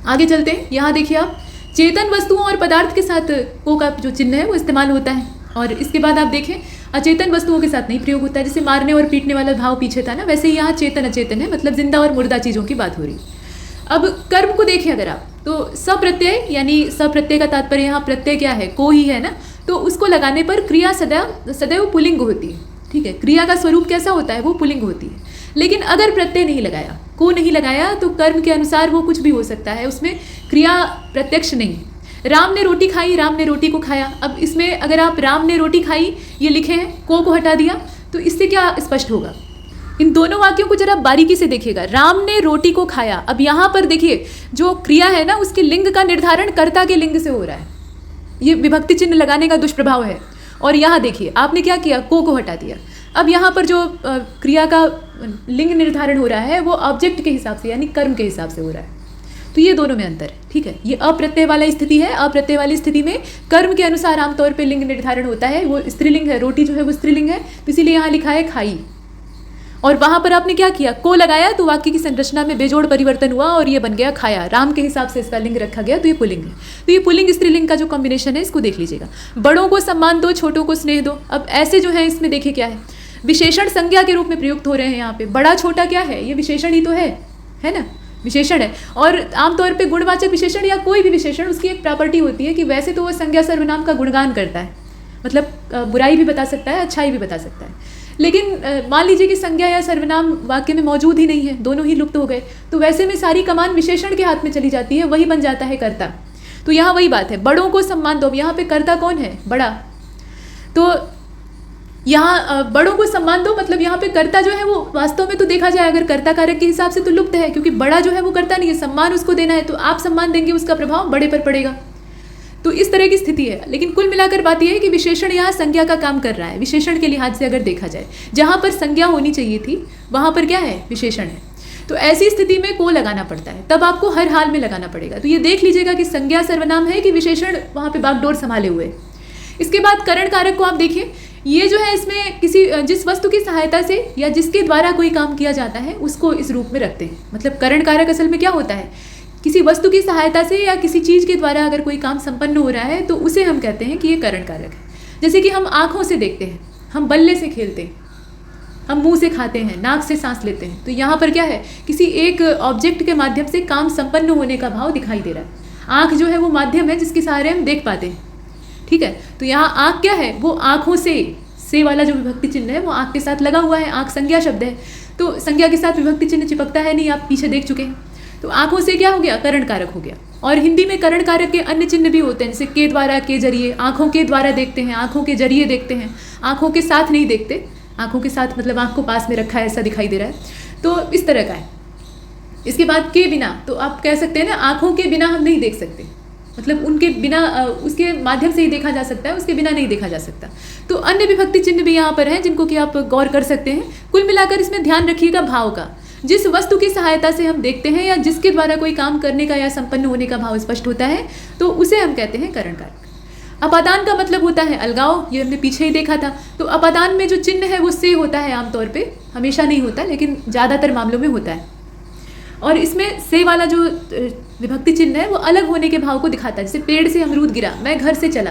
B: आगे चलते हैं। यहाँ देखिए आप, चेतन वस्तुओं और पदार्थ के साथ को का जो चिन्ह है वो इस्तेमाल होता है। और इसके बाद आप देखें अचेतन वस्तुओं के साथ नहीं प्रयोग होता है, जैसे मारने और पीटने वाला भाव पीछे था ना, वैसे ही यहाँ चेतन अचेतन है, मतलब जिंदा और मुर्दा चीज़ों की बात हो रही है। अब कर्म को देखें अगर आप, तो सप्रत्यय, यानी सप्रत्यय का तात्पर्य यहाँ प्रत्यय क्या है, को ही है ना, तो उसको लगाने पर क्रिया सदैव पुल्लिंग होती है। ठीक है, क्रिया का स्वरूप कैसा होता है, वो पुल्लिंग होती है। लेकिन अगर प्रत्यय नहीं लगाया, को नहीं लगाया, तो कर्म के अनुसार वो कुछ भी हो सकता है, उसमें क्रिया प्रत्यक्ष नहीं है। राम ने रोटी खाई, राम ने रोटी को खाया। अब इसमें अगर आप राम ने रोटी खाई ये लिखे हैं, को हटा दिया, तो इससे क्या स्पष्ट होगा? इन दोनों वाक्यों को जरा बारीकी से देखिएगा। राम ने रोटी को खाया, अब यहाँ पर देखिए जो क्रिया है ना, उसके लिंग का निर्धारण कर्ता के लिंग से हो रहा है। ये विभक्ति चिन्ह लगाने का दुष्प्रभाव है। और यहाँ देखिए आपने क्या किया, को हटा दिया। अब यहाँ पर जो क्रिया का लिंग निर्धारण हो रहा है वो ऑब्जेक्ट के हिसाब से, यानी कर्म के हिसाब से हो रहा है। तो ये दोनों में अंतर है। ठीक है, ये अप्रत्यय वाला स्थिति है। अप्रत्यय वाली स्थिति में कर्म के अनुसार आमतौर पे लिंग निर्धारण होता है। वो स्त्रीलिंग है, रोटी जो है वो स्त्रीलिंग है, तो इसीलिए यहाँ लिखा है खाई। और वहाँ पर आपने क्या किया, को लगाया, तो वाक्य की संरचना में बेजोड़ परिवर्तन हुआ और ये बन गया खाया। राम के हिसाब से इसका लिंग रखा गया, तो ये पुल्लिंग है। तो ये पुल्लिंग स्त्रीलिंग का जो कॉम्बिनेशन है इसको देख लीजिएगा। बड़ों को सम्मान दो, छोटों को स्नेह दो। अब ऐसे जो है इसमें देखिए क्या है, विशेषण संज्ञा के रूप में प्रयुक्त हो रहे हैं। यहाँ पे बड़ा छोटा क्या है, ये विशेषण ही तो है ना, विशेषण है। और आमतौर पे गुणवाचक विशेषण या कोई भी विशेषण, उसकी एक प्रॉपर्टी होती है कि वैसे तो वो संज्ञा सर्वनाम का गुणगान करता है, मतलब बुराई भी बता सकता है, अच्छाई भी बता सकता है। लेकिन मान लीजिए कि संज्ञा या सर्वनाम वाक्य में मौजूद ही नहीं है, दोनों ही लुप्त हो गए, तो वैसे में सारी कमान विशेषण के हाथ में चली जाती है, वही बन जाता है कर्ता। तो यहाँ वही बात है, बड़ों को सम्मान दो। यहाँ पे कर्ता कौन है, बड़ा। तो यहाँ बड़ों को सम्मान दो, मतलब यहाँ पे कर्ता जो है वो वास्तव में तो देखा जाए अगर कर्ता कारक के हिसाब से तो लुप्त है, क्योंकि बड़ा जो है वो कर्ता नहीं है, सम्मान उसको देना है। तो आप सम्मान देंगे, उसका प्रभाव बड़े पर पड़ेगा। तो इस तरह की स्थिति है। लेकिन कुल मिलाकर बात यह है कि विशेषण यहाँ संज्ञा का काम कर रहा है। विशेषण के लिहाज से अगर देखा जाए, जहाँ पर संज्ञा होनी चाहिए थी वहाँ पर क्या है, विशेषण है। तो ऐसी स्थिति में को लगाना पड़ता है, तब आपको हर हाल में लगाना पड़ेगा। तो ये देख लीजिएगा कि संज्ञा सर्वनाम है कि विशेषण वहाँ पे बागडोर संभाले हुए। इसके बाद करण कारक को आप देखिए, ये जो है इसमें किसी जिस वस्तु की सहायता से या जिसके द्वारा कोई काम किया जाता है उसको इस रूप में रखते हैं। मतलब करण कारक असल में क्या होता है, किसी वस्तु की सहायता से या किसी चीज़ के द्वारा अगर कोई काम संपन्न हो रहा है तो उसे हम कहते हैं कि ये करण कारक है। जैसे कि हम आँखों से देखते हैं, हम बल्ले से खेलते हैं, हम मुंह से खाते हैं, नाक से सांस लेते हैं। तो यहाँ पर क्या है, किसी एक ऑब्जेक्ट के माध्यम से काम संपन्न होने का भाव दिखाई दे रहा है। आँख जो है वो माध्यम है जिसके सहारे हम देख पाते हैं। ठीक है, तो यहाँ आँख क्या है, वो आँखों से वाला जो विभक्ति चिन्ह है वो आँख के साथ लगा हुआ है। आँख संज्ञा शब्द है, तो संज्ञा के साथ विभक्ति चिन्ह चिपकता है नहीं, आप पीछे देख चुके हैं। तो आँखों से क्या हो गया, करण कारक हो गया। और हिंदी में करण कारक के अन्य चिन्ह भी होते हैं, जैसे के द्वारा, के जरिए, आँखों के द्वारा देखते हैं, आँखों के जरिए देखते हैं, आँखों के साथ नहीं देखते। आँखों के साथ मतलब आँख को पास में रखा है ऐसा दिखाई दे रहा है, तो इस तरह का है। इसके बाद के बिना, तो आप कह सकते हैं ना, आँखों के बिना हम नहीं देख सकते, मतलब उनके बिना, उसके माध्यम से ही देखा जा सकता है, उसके बिना नहीं देखा जा सकता। तो अन्य विभक्ति चिन्ह भी यहाँ पर हैं जिनको कि आप गौर कर सकते हैं। कुल मिलाकर इसमें ध्यान रखिएगा भाव का, जिस वस्तु की सहायता से हम देखते हैं या जिसके द्वारा कोई काम करने का या संपन्न होने का भाव स्पष्ट होता है तो उसे हम कहते हैं करण कारक। अपादान का मतलब होता है अलगाव, ये हमने पीछे ही देखा था। तो अपादान में जो चिन्ह है वो से होता है आमतौर पे, हमेशा नहीं होता लेकिन ज़्यादातर मामलों में होता है। और इसमें से वाला जो विभक्ति चिन्ह है वो अलग होने के भाव को दिखाता है। जैसे पेड़ से अमरूद गिरा, मैं घर से चला,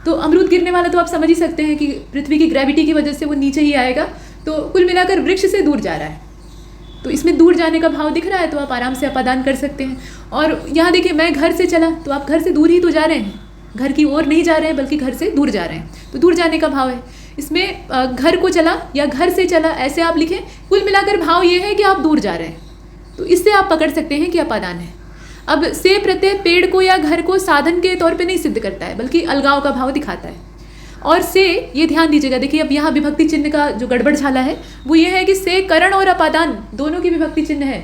B: तो अमरूद गिरने वाला तो आप समझ ही सकते हैं कि पृथ्वी की ग्रेविटी की वजह से वो नीचे ही आएगा। तो कुल मिलाकर वृक्ष से दूर जा रहा है, तो इसमें दूर जाने का भाव दिख रहा है, तो आप आराम से अपादान कर सकते हैं। और यहाँ देखिए, मैं घर से चला, तो आप घर से दूर ही तो जा रहे हैं, घर की ओर नहीं जा रहे हैं बल्कि घर से दूर जा रहे हैं, तो दूर जाने का भाव है। इसमें घर को चला या घर से चला ऐसे आप लिखें, कुल मिलाकर भाव ये है कि आप दूर जा रहे हैं, तो इससे आप पकड़ सकते हैं कि अपादान है। अब से प्रत्यय पेड़ को या घर को साधन के तौर पे नहीं सिद्ध करता है बल्कि अलगाव का भाव दिखाता है। और से, ये ध्यान दीजिएगा, देखिए अब यहाँ विभक्ति चिन्ह का जो गड़बड़ झाला है वो ये है कि से करण और अपादान दोनों की विभक्ति चिन्ह है।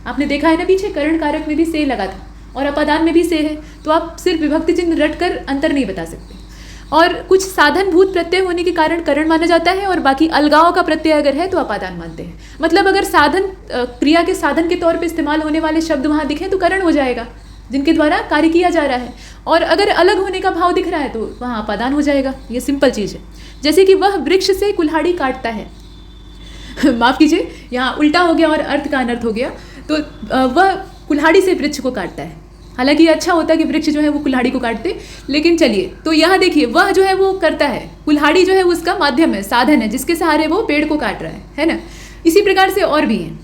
B: आपने देखा है ना पीछे, करण कारक में भी से लगा था और अपादान में भी से है, तो आप सिर्फ विभक्ति चिन्ह रट कर अंतर नहीं बता सकते। और कुछ साधनभूत प्रत्यय होने के कारण करण माना जाता है और बाकी अलगाव का प्रत्यय अगर है तो अपादान मानते हैं। मतलब अगर साधन क्रिया के साधन के तौर पे इस्तेमाल होने वाले शब्द वहाँ दिखें तो करण हो जाएगा, जिनके द्वारा कार्य किया जा रहा है। और अगर अलग होने का भाव दिख रहा है तो वहाँ अपादान हो जाएगा। ये सिंपल चीज़ है। जैसे कि वह वृक्ष से कुल्हाड़ी काटता है माफ़ कीजिए, यहाँ उल्टा हो गया और अर्थ का अनर्थ हो गया। तो वह कुल्हाड़ी से वृक्ष को काटता है, हालांकि ये अच्छा होता कि वृक्ष जो है वो कुल्हाड़ी को काटते, लेकिन चलिए, तो यहाँ देखिए वह जो है वो करता है, कुल्हाड़ी जो है उसका माध्यम है, साधन है, जिसके सहारे वो पेड़ को काट रहा है ना। इसी प्रकार से और भी है।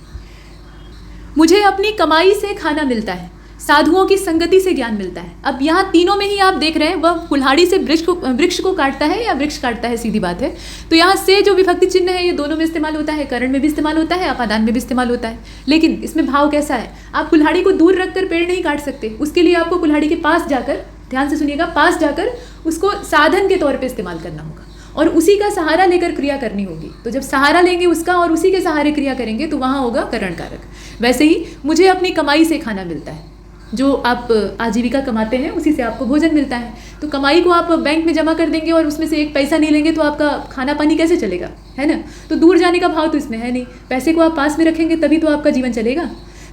B: मुझे अपनी कमाई से खाना मिलता है, साधुओं की संगति से ज्ञान मिलता है। अब यहाँ तीनों में ही आप देख रहे हैं, वह कुल्हाड़ी से वृक्ष को काटता है या वृक्ष काटता है, सीधी बात है। तो यहाँ से जो विभक्ति चिन्ह है ये दोनों में इस्तेमाल होता है, करण में भी इस्तेमाल होता है, अपादान में भी इस्तेमाल होता है। लेकिन इसमें भाव कैसा है, आप कुल्हाड़ी को दूर रखकर पेड़ नहीं काट सकते, उसके लिए आपको कुल्हाड़ी के पास जाकर, ध्यान से सुनिएगा, पास जाकर उसको साधन के तौर पर इस्तेमाल करना होगा और उसी का सहारा लेकर क्रिया करनी होगी। तो जब सहारा लेंगे उसका और उसी के सहारे क्रिया करेंगे तो वहाँ होगा करण कारक। वैसे ही मुझे अपनी कमाई से खाना मिलता है, जो आप आजीविका कमाते हैं उसी से आपको भोजन मिलता है। तो कमाई को आप बैंक में जमा कर देंगे और उसमें से एक पैसा नहीं लेंगे तो आपका खाना पानी कैसे चलेगा, है ना। तो दूर जाने का भाव तो इसमें है नहीं, पैसे को आप पास में रखेंगे तभी तो आपका जीवन चलेगा।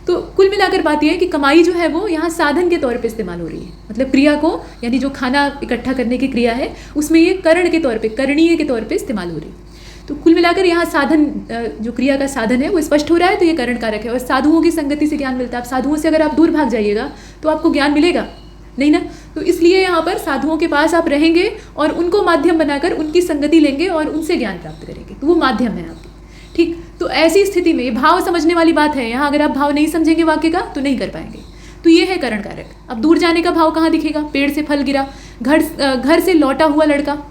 B: तो कुल मिलाकर बात यह है कि कमाई जो है वो यहाँ साधन के तौर पे इस्तेमाल हो रही है, मतलब क्रिया को, यानी जो खाना इकट्ठा करने की क्रिया है उसमें ये करण के तौर पे, करणीय के तौर पे इस्तेमाल हो रही है। तो कुल मिलाकर यहाँ साधन, जो क्रिया का साधन है वो स्पष्ट हो रहा है, तो ये करण कारक है। और साधुओं की संगति से ज्ञान मिलता है। आप साधुओं से अगर आप दूर भाग जाइएगा तो आपको ज्ञान मिलेगा नहीं ना। तो इसलिए यहाँ पर साधुओं के पास आप रहेंगे और उनको माध्यम बनाकर उनकी संगति लेंगे और उनसे ज्ञान प्राप्त करेंगे, तो वो माध्यम है आपकी। ठीक, तो ऐसी स्थिति में भाव समझने वाली बात है। यहाँ अगर आप भाव नहीं समझेंगे वाक्य का तो नहीं कर पाएंगे। तो ये है करण कारक। अब दूर जाने का भाव कहाँ दिखेगा, पेड़ से फल गिरा, घर से लौटा हुआ लड़का,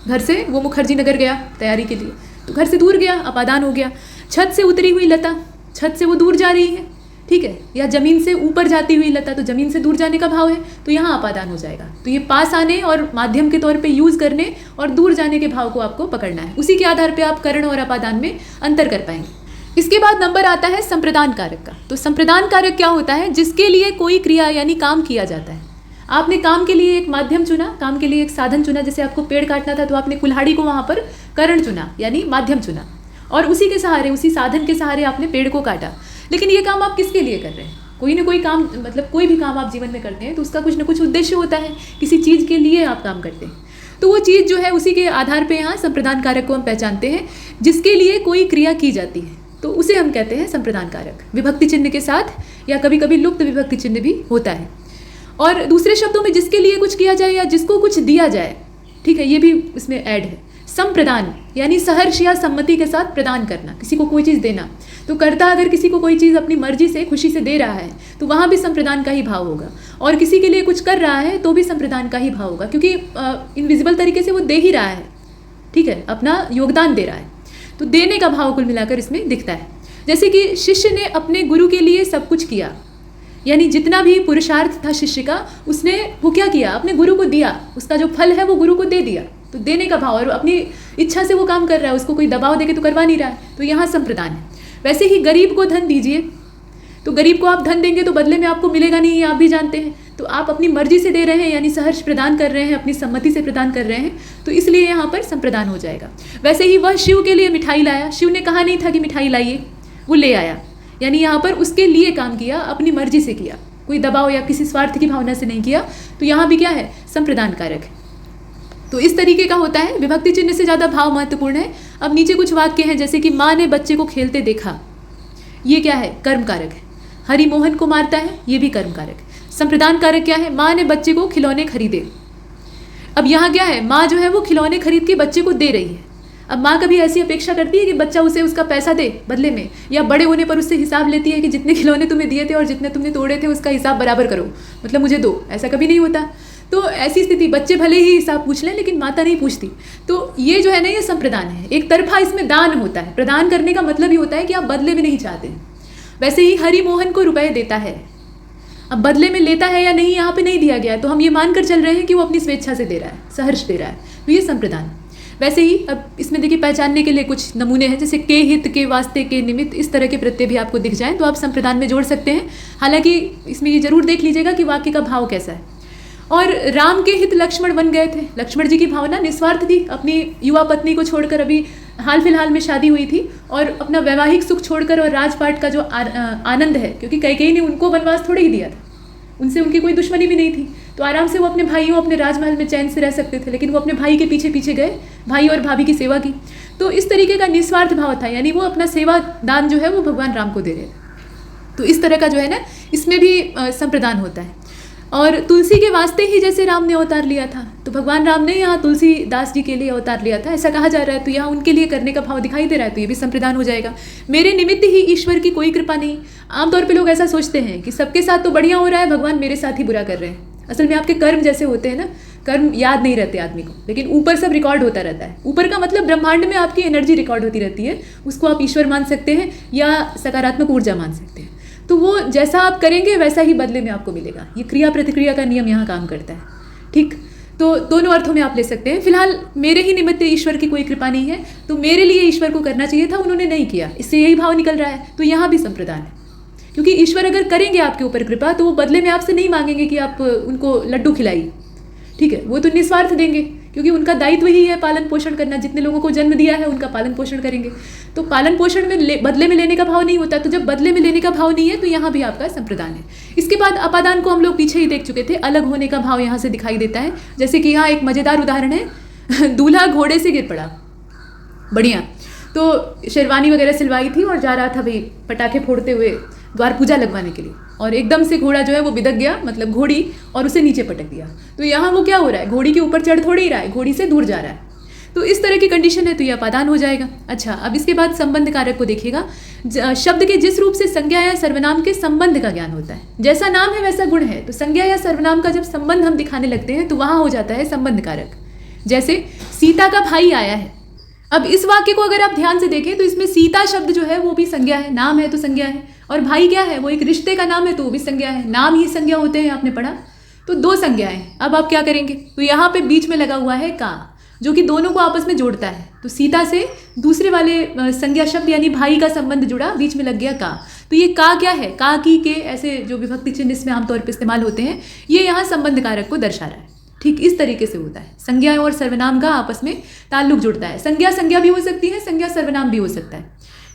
B: घर से वो मुखर्जी नगर गया तैयारी के लिए, तो घर से दूर गया, अपादान हो गया। छत से उतरी हुई लता, छत से वो दूर जा रही है, ठीक है, या जमीन से ऊपर जाती हुई लता, तो जमीन से दूर जाने का भाव है, तो यहाँ अपादान हो जाएगा। तो ये पास आने और माध्यम के तौर पे यूज करने और दूर जाने के भाव को आपको पकड़ना है। उसी के आधार पे आप करण और अपादान में अंतर कर पाएंगे। इसके बाद नंबर आता है संप्रदान कारक का। तो संप्रदान कारक क्या होता है, जिसके लिए कोई क्रिया यानी काम किया जाता है। आपने काम के लिए एक माध्यम चुना, काम के लिए एक साधन चुना, जैसे आपको पेड़ काटना था तो आपने कुल्हाड़ी को वहाँ पर करण चुना यानी माध्यम चुना, और उसी के सहारे, उसी साधन के सहारे आपने पेड़ को काटा। लेकिन ये काम आप किसके लिए कर रहे हैं, कोई ना कोई काम, मतलब कोई भी काम आप जीवन में करते हैं तो उसका कुछ ना कुछ उद्देश्य होता है, किसी चीज़ के लिए आप काम करते हैं। तो वो चीज़ जो है उसी के आधार पर यहाँ संप्रदान कारक को हम पहचानते हैं, जिसके लिए कोई क्रिया की जाती है तो उसे हम कहते हैं संप्रदान कारक। विभक्ति चिन्ह के साथ या कभी कभी लुप्त विभक्ति चिन्ह भी होता है। और दूसरे शब्दों में जिसके लिए कुछ किया जाए या जिसको कुछ दिया जाए, ठीक है, ये भी इसमें ऐड है। संप्रदान यानी सहर्ष या सम्मति के साथ प्रदान करना, किसी को कोई चीज़ देना। तो कर्ता अगर किसी को कोई चीज़ अपनी मर्जी से खुशी से दे रहा है तो वहाँ भी संप्रदान का ही भाव होगा, और किसी के लिए कुछ कर रहा है तो भी संप्रदान का ही भाव होगा, क्योंकि इनविजिबल तरीके से वो दे ही रहा है, ठीक है, अपना योगदान दे रहा है। तो देने का भाव कुल मिलाकर इसमें दिखता है। जैसे कि शिष्य ने अपने गुरु के लिए सब कुछ किया, यानी जितना भी पुरुषार्थ था शिष्य का, उसने वो क्या किया, अपने गुरु को दिया, उसका जो फल है वो गुरु को दे दिया। तो देने का भाव, और अपनी इच्छा से वो काम कर रहा है, उसको कोई दबाव देके तो करवा नहीं रहा है, तो यहाँ संप्रदान है। वैसे ही गरीब को धन दीजिए, तो गरीब को आप धन देंगे तो बदले में आपको मिलेगा नहीं, ये आप भी जानते हैं। तो आप अपनी मर्जी से दे रहे हैं यानी सहर्ष प्रदान कर रहे हैं, अपनी सम्मति से प्रदान कर रहे हैं, तो इसलिए यहाँ पर संप्रदान हो जाएगा। वैसे ही वह शिव के लिए मिठाई लाया, शिव ने कहा नहीं था कि मिठाई लाइए, वो ले आया, यानी यहाँ पर उसके लिए काम किया, अपनी मर्जी से किया, कोई दबाव या किसी स्वार्थ की भावना से नहीं किया। तो यहाँ भी क्या है, संप्रदान कारक है। तो इस तरीके का होता है। विभक्ति चिन्ह से ज़्यादा भाव महत्वपूर्ण है। अब नीचे कुछ वाक्य हैं, जैसे कि माँ ने बच्चे को खेलते देखा, ये क्या है, कर्म कारक है। हरि मोहन को मारता है, ये भी कर्म कारक है। संप्रदान कारक क्या है, माँ ने बच्चे को खिलौने खरीदे। अब यहाँ क्या है, माँ जो है वो खिलौने खरीद के बच्चे को दे रही है। अब माँ कभी ऐसी अपेक्षा करती है कि बच्चा उसे उसका पैसा दे बदले में, या बड़े होने पर उससे हिसाब लेती है कि जितने खिलौने तुम्हें दिए थे और जितने तुमने तोड़े थे उसका हिसाब बराबर करो, मतलब मुझे दो, ऐसा कभी नहीं होता। तो ऐसी स्थिति, बच्चे भले ही हिसाब पूछ लें लेकिन माता नहीं पूछती। तो ये जो है ना, ये संप्रदान है। एक तरफा इसमें दान होता है। प्रदान करने का मतलब ही होता है कि आप बदले में नहीं चाहते। वैसे ही हरि मोहन को रुपए देता है, अब बदले में लेता है या नहीं यहाँ पे नहीं दिया गया, तो हम ये मानकर चल रहे हैं कि वो अपनी स्वेच्छा से दे रहा है, सहर्ष दे रहा है, तो ये संप्रदान। वैसे ही अब इसमें देखिए पहचानने के लिए कुछ नमूने हैं, जैसे के हित, के वास्ते, के निमित्त, इस तरह के प्रत्यय भी आपको दिख जाएं तो आप संप्रदान में जोड़ सकते हैं। हालांकि इसमें ये जरूर देख लीजिएगा कि वाक्य का भाव कैसा है। और राम के हित लक्ष्मण बन गए थे, लक्ष्मण जी की भावना निस्वार्थ थी। अपनी युवा पत्नी को छोड़कर, अभी हाल फिलहाल में शादी हुई थी, और अपना वैवाहिक सुख छोड़कर और राजपाट का जो आनंद है, क्योंकि कैकेयी ने उनको वनवास थोड़े ही दिया था, उनसे उनकी कोई दुश्मनी भी नहीं थी, तो आराम से वो अपने भाइयों, अपने राजमहल में चैन से रह सकते थे। लेकिन वो अपने भाई के पीछे पीछे गए, भाई और भाभी की सेवा की। तो इस तरीके का निस्वार्थ भाव था, यानी वो अपना सेवा दान जो है वो भगवान राम को दे रहे थे। तो इस तरह का जो है ना, इसमें भी संप्रदान होता है। और तुलसी के वास्ते ही जैसे राम ने अवतार लिया था, तो भगवान राम ने यहाँ तुलसीदास जी के लिए अवतार लिया था, ऐसा कहा जा रहा है। तो यहाँ उनके लिए करने का भाव दिखाई दे रहा है, तो ये भी संप्रदान हो जाएगा। मेरे निमित्त ही ईश्वर की कोई कृपा नहीं। आमतौर पे लोग ऐसा सोचते हैं कि सबके साथ तो बढ़िया हो रहा है, भगवान मेरे साथ ही बुरा कर रहे हैं। असल में आपके कर्म जैसे होते हैं ना, कर्म याद नहीं रहते आदमी को, लेकिन ऊपर सब रिकॉर्ड होता रहता है। ऊपर का मतलब ब्रह्मांड में आपकी एनर्जी रिकॉर्ड होती रहती है, उसको आप ईश्वर मान सकते हैं या सकारात्मक ऊर्जा मान सकते हैं। तो वो जैसा आप करेंगे वैसा ही बदले में आपको मिलेगा। ये क्रिया प्रतिक्रिया का नियम यहाँ काम करता है, ठीक। तो दोनों अर्थों में आप ले सकते हैं। फिलहाल मेरे ही निमित्त ईश्वर की कोई कृपा नहीं है, तो मेरे लिए ईश्वर को करना चाहिए था, उन्होंने नहीं किया, इससे यही भाव निकल रहा है। तो यहाँ भी संप्रदान है, क्योंकि ईश्वर अगर करेंगे आपके ऊपर कृपा तो वो बदले में आपसे नहीं मांगेंगे कि आप उनको लड्डू खिलाइए, ठीक है। वो तो निस्वार्थ देंगे, क्योंकि उनका दायित्व ही है पालन पोषण करना। जितने लोगों को जन्म दिया है उनका पालन पोषण करेंगे। तो पालन पोषण में बदले में लेने का भाव नहीं होता। तो जब बदले में लेने का भाव नहीं है तो यहाँ भी आपका संप्रदान है। इसके बाद अपादान को हम लोग पीछे ही देख चुके थे, अलग होने का भाव यहाँ से दिखाई देता है। जैसे कि यहाँ एक मज़ेदार उदाहरण है, दूल्हा घोड़े से गिर पड़ा, बढ़िया, तो शेरवानी वगैरह सिलवाई थी और जा रहा था भाई पटाखे फोड़ते हुए द्वार पूजा लगवाने के लिए, और एकदम से घोड़ा जो है वो बिदक गया, मतलब घोड़ी, और उसे नीचे पटक दिया। तो यहाँ वो क्या हो रहा है, घोड़ी के ऊपर चढ़ थोड़ी ही रहा है, घोड़ी से दूर जा रहा है। तो इस तरह की कंडीशन है, तो यह अपादान हो जाएगा। अच्छा, अब इसके बाद संबंध कारक को देखिएगा। शब्द के जिस रूप से संज्ञा या सर्वनाम के संबंध का ज्ञान होता है, जैसा नाम है वैसा गुण है, तो संज्ञा या सर्वनाम का जब संबंध हम दिखाने लगते हैं तो वहाँ हो जाता है संबंध कारक। जैसे सीता का भाई आया है। अब इस वाक्य को अगर आप ध्यान से देखें तो इसमें सीता शब्द जो है वो भी संज्ञा है, नाम है तो संज्ञा है, और भाई क्या है, वो एक रिश्ते का नाम है तो वो भी संज्ञा है। नाम ही संज्ञा होते हैं, आपने पढ़ा। तो दो संज्ञाएं। अब आप क्या करेंगे, तो यहाँ पे बीच में लगा हुआ है का, जो कि दोनों को आपस में जोड़ता है। तो सीता से दूसरे वाले संज्ञा शब्द यानी भाई का संबंध जुड़ा, बीच में लग गया का। तो ये का क्या है, का, की, के, ऐसे जो विभक्ति चिन्ह इसमें आमतौर पर इस्तेमाल होते हैं, ये यहाँ संबंध कारक को दर्शा रहा है। ठीक इस तरीके से होता है, संज्ञा और सर्वनाम का आपस में ताल्लुक जुड़ता है। संज्ञा संज्ञा भी हो सकती है, संज्ञा सर्वनाम भी हो सकता है,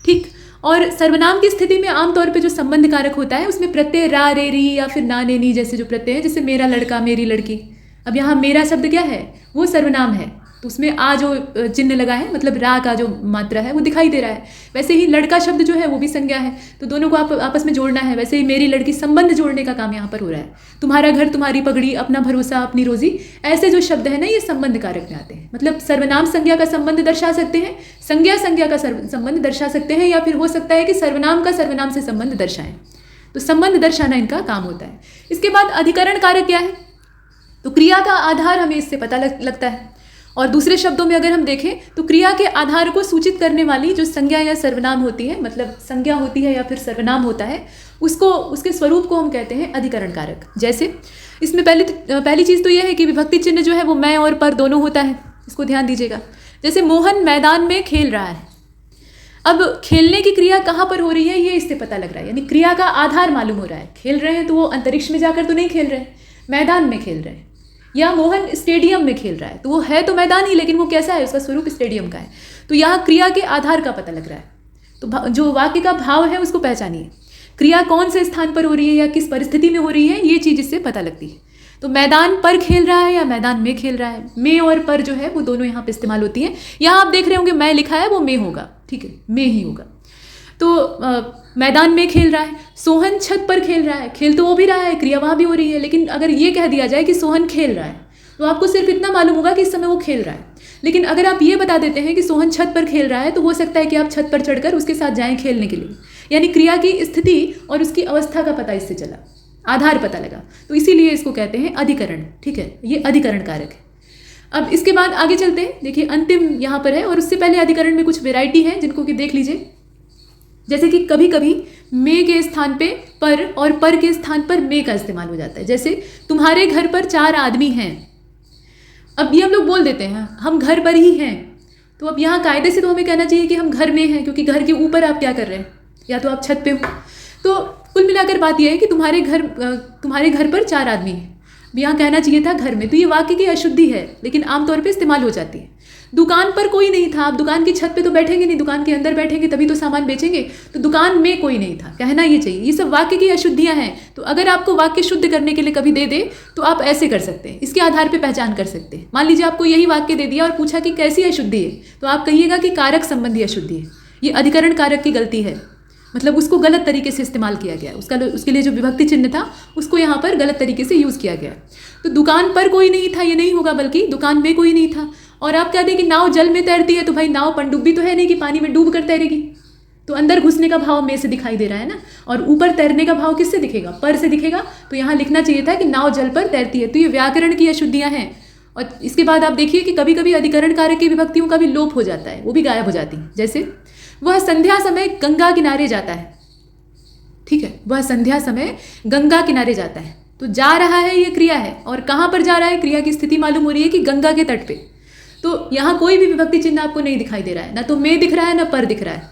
B: ठीक। और सर्वनाम की स्थिति में आमतौर पे जो संबंध कारक होता है उसमें प्रत्यय रा, रे, री या फिर ना, ने, नी जैसे जो प्रत्यय है, जैसे मेरा लड़का, मेरी लड़की। अब यहाँ मेरा शब्द क्या है, वो सर्वनाम है, तो उसमें आ जो चिन्ह लगा है, मतलब रा का जो मात्रा है वो दिखाई दे रहा है। वैसे ही लड़का शब्द जो है वो भी संज्ञा है, तो दोनों को आप आपस में जोड़ना है। वैसे ही मेरी लड़की, संबंध जोड़ने का काम यहाँ पर हो रहा है। तुम्हारा घर, तुम्हारी पगड़ी, अपना भरोसा, अपनी रोजी, ऐसे जो शब्द है ना, ये संबंध कारक में आते हैं। मतलब सर्वनाम संज्ञा का संबंध दर्शा सकते हैं, संज्ञा संज्ञा का संबंध दर्शा सकते हैं, या फिर हो सकता है कि सर्वनाम का सर्वनाम से संबंध दर्शाएं। तो संबंध दर्शाना इनका काम होता है। इसके बाद अधिकरण कारक क्या है, तो क्रिया का आधार हमें इससे पता लगता है। और दूसरे शब्दों में अगर हम देखें तो क्रिया के आधार को सूचित करने वाली जो संज्ञा या सर्वनाम होती है, मतलब संज्ञा होती है या फिर सर्वनाम होता है, उसको, उसके स्वरूप को हम कहते हैं अधिकरण कारक। जैसे इसमें पहली चीज़ तो यह है कि विभक्ति चिन्ह जो है वो मैं और पर दोनों होता है, इसको ध्यान दीजिएगा। जैसे मोहन मैदान में खेल रहा है। अब खेलने की क्रिया कहाँ पर हो रही है ये इससे पता लग रहा है, यानी क्रिया का आधार मालूम हो रहा है। खेल रहे हैं तो वो अंतरिक्ष में जाकर तो नहीं खेल रहे हैं, मैदान में खेल रहे हैं। या मोहन स्टेडियम में खेल रहा है, तो वो है तो मैदान ही, लेकिन वो कैसा है, उसका स्वरूप स्टेडियम का है। तो यहाँ क्रिया के आधार का पता लग रहा है। तो जो वाक्य का भाव है उसको पहचानिए, क्रिया कौन से स्थान पर हो रही है या किस परिस्थिति में हो रही है, ये चीज़ इससे पता लगती है। तो मैदान पर खेल रहा है या मैदान में खेल रहा है, में और पर जो है वो दोनों यहाँ पे इस्तेमाल होती है। यहाँ आप देख रहे होंगे मैं लिखा है, वो में होगा, ठीक है, में ही होगा। तो मैदान में खेल रहा है। सोहन छत पर खेल रहा है, खेल तो वो भी रहा है, क्रिया वहाँ भी हो रही है। लेकिन अगर ये कह दिया जाए कि सोहन खेल रहा है, तो आपको सिर्फ इतना मालूम होगा कि इस समय वो खेल रहा है। लेकिन अगर आप ये बता देते हैं कि सोहन छत पर खेल रहा है, तो हो सकता है कि आप छत पर चढ़कर उसके साथ जाएं खेलने के लिए। यानी क्रिया की स्थिति और उसकी अवस्था का पता इससे चला, आधार पता लगा। तो इसीलिए इसको कहते हैं अधिकरण, ठीक है, ये अधिकरण कारक है। अब इसके बाद आगे चलते हैं। देखिए अंतिम यहाँ पर है, और उससे पहले अधिकरण में कुछ वेराइटी है जिनको कि देख लीजिए। जैसे कि कभी कभी में के स्थान पे पर और पर के स्थान पर में का इस्तेमाल हो जाता है। जैसे तुम्हारे घर पर 4 आदमी हैं। अब ये हम लोग बोल देते हैं हम घर पर ही हैं, तो अब यहाँ कायदे से तो हमें कहना चाहिए कि हम घर में हैं, क्योंकि घर के ऊपर आप क्या कर रहे हैं, या तो आप छत पे हो। तो कुल मिलाकर बात यह है कि तुम्हारे घर पर 4 आदमी हैं। यहाँ कहना चाहिए था घर में। तो ये वाक्य की अशुद्धि है, लेकिन आमतौर पे इस्तेमाल हो जाती है। दुकान पर कोई नहीं था। आप दुकान की छत पे तो बैठेंगे नहीं, दुकान के अंदर बैठेंगे तभी तो सामान बेचेंगे। तो दुकान में कोई नहीं था, कहना ये चाहिए। ये सब वाक्य की अशुद्धियाँ हैं। तो अगर आपको वाक्य शुद्ध करने के लिए कभी दे दे तो आप ऐसे कर सकते हैं, इसके आधार पर पहचान कर सकते हैं। मान लीजिए आपको यही वाक्य दे दिया और पूछा कि कैसी अशुद्धि है, तो आप कहिएगा कि कारक संबंधी अशुद्धि है, ये अधिकरण कारक की गलती है। मतलब उसको गलत तरीके से इस्तेमाल किया गया है, उसके लिए जो विभक्ति चिन्ह था उसको यहाँ पर गलत तरीके से यूज़ किया गया है। तो दुकान पर कोई नहीं था, ये नहीं होगा, बल्कि दुकान में कोई नहीं था। और आप कहते हैं कि नाव जल में तैरती है, तो भाई नाव पनडुब्बी तो है नहीं कि पानी में डूब कर तैरेगी। तो अंदर घुसने का भाव में से दिखाई दे रहा है ना, और ऊपर तैरने का भाव किससे दिखेगा? पर से दिखेगा। तो यहाँ लिखना चाहिए था कि नाव जल पर तैरती है। तो ये व्याकरण की अशुद्धियाँ हैं। और इसके बाद आप देखिए कि कभी कभी अधिकरण कारक की विभक्तियों का भी लोप हो जाता है, वो भी गायब हो जाती है। जैसे वह संध्या समय गंगा किनारे जाता है, ठीक है, वह संध्या समय गंगा किनारे जाता है। तो जा रहा है ये क्रिया है, और कहाँ पर जा रहा है? क्रिया की स्थिति मालूम हो रही है कि गंगा के तट पे। तो यहाँ कोई भी विभक्ति चिन्ह आपको नहीं दिखाई दे रहा है, ना तो में दिख रहा है ना पर दिख रहा है,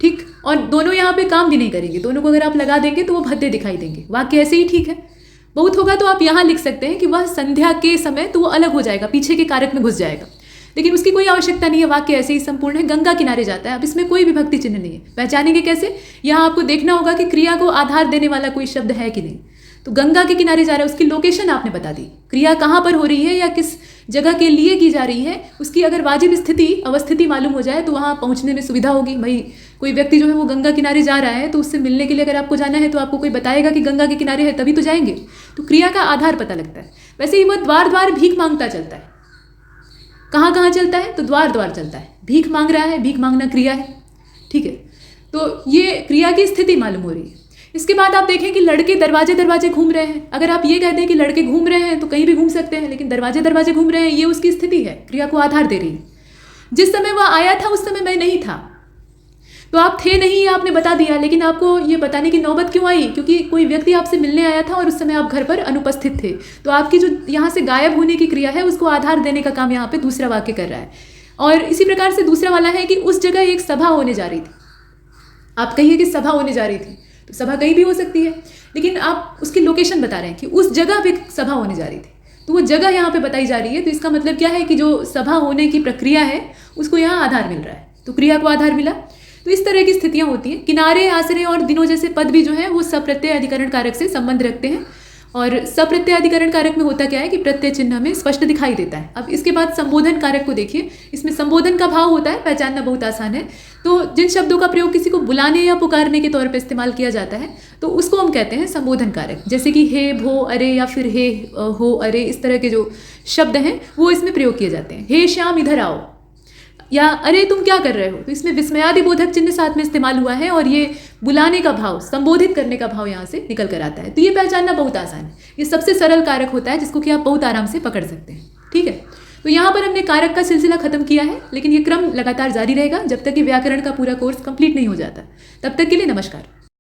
B: ठीक। और दोनों यहाँ पे काम भी नहीं करेंगे, दोनों को अगर आप लगा देंगे तो वो भद्दे दिखाई देंगे। वाक्य ऐसे ही ठीक है। बहुत होगा तो आप यहाँ लिख सकते हैं कि वह संध्या के समय, तो वो अलग हो जाएगा, पीछे के कारक में घुस जाएगा, लेकिन उसकी कोई आवश्यकता नहीं है। वाक्य ऐसे ही संपूर्ण है, गंगा किनारे जाता है। अब इसमें कोई विभक्ति चिन्ह नहीं है। पहचानेंगे कैसे? यहाँ आपको देखना होगा कि क्रिया को आधार देने वाला कोई शब्द है कि नहीं। तो गंगा के किनारे जा रहा है, उसकी लोकेशन आपने बता दी, क्रिया कहाँ पर हो रही है या किस जगह के लिए की जा रही है, उसकी अगर वाजिब स्थिति अवस्थिति मालूम हो जाए तो वहाँ पहुँचने में सुविधा होगी। भाई कोई व्यक्ति जो है वो गंगा किनारे जा रहा है, तो उससे मिलने के लिए अगर आपको जाना है तो आपको कोई बताएगा कि गंगा के किनारे है, तभी तो जाएंगे। तो क्रिया का आधार पता लगता है। वैसे ही वह द्वार द्वार भीख मांगता चलता है। कहाँ कहाँ चलता है? तो द्वार द्वार चलता है, भीख मांग रहा है, भीख मांगना क्रिया है, ठीक है। तो ये क्रिया की स्थिति मालूम हो रही है। इसके बाद आप देखें कि लड़के दरवाजे दरवाजे घूम रहे हैं। अगर आप ये कहते हैं कि लड़के घूम रहे हैं तो कहीं भी घूम सकते हैं, लेकिन दरवाजे दरवाजे घूम रहे हैं, ये उसकी स्थिति है, क्रिया को आधार दे रही है। जिस समय वह आया था उस समय मैं नहीं था, तो आप थे नहीं, ये आपने बता दिया, लेकिन आपको ये बताने की नौबत क्यों आई? क्योंकि कोई व्यक्ति आपसे मिलने आया था और उस समय आप घर पर अनुपस्थित थे। तो आपकी जो यहाँ से गायब होने की क्रिया है उसको आधार देने का काम यहाँ पे दूसरा वाक्य कर रहा है। और इसी प्रकार से दूसरा वाला है कि उस जगह एक सभा होने जा रही थी। आप कहिए कि सभा होने जा रही थी, तो सभा कहीं भी हो सकती है, लेकिन आप उसकी लोकेशन बता रहे हैं कि उस जगह पे सभा होने जा रही थी, तो वो जगह यहाँ पे बताई जा रही है। तो इसका मतलब क्या है कि जो सभा होने की प्रक्रिया है उसको यहाँ आधार मिल रहा है, तो क्रिया को आधार मिला। तो इस तरह की स्थितियाँ होती हैं। किनारे, आश्रय और दिनों जैसे पद भी जो है वो सप्रत्यय अधिकरण कारक से संबंध रखते हैं। और सप्रत्यय अधिकरण कारक में होता क्या है कि प्रत्यय चिन्ह में स्पष्ट दिखाई देता है। अब इसके बाद संबोधन कारक को देखिए, इसमें संबोधन का भाव होता है, पहचानना बहुत आसान है। तो जिन शब्दों का प्रयोग किसी को बुलाने या पुकारने के तौर पर इस्तेमाल किया जाता है तो उसको हम कहते हैं संबोधन कारक। जैसे कि हे, भो, अरे या फिर हे, हो, अरे, इस तरह के जो शब्द हैं वो इसमें प्रयोग किए जाते हैं। हे श्याम इधर आओ, या अरे तुम क्या कर रहे हो, तो इसमें विस्मयादिबोधक चिन्ह साथ में इस्तेमाल हुआ है और ये बुलाने का भाव, संबोधित करने का भाव यहाँ से निकल कर आता है। तो ये पहचानना बहुत आसान है। ये सबसे सरल कारक होता है जिसको कि आप बहुत आराम से पकड़ सकते हैं, ठीक है। तो यहाँ पर हमने कारक का सिलसिला खत्म किया है, लेकिन ये क्रम लगातार जारी रहेगा जब तक कि व्याकरण का पूरा कोर्स कंप्लीट नहीं हो जाता। तब तक के लिए नमस्कार।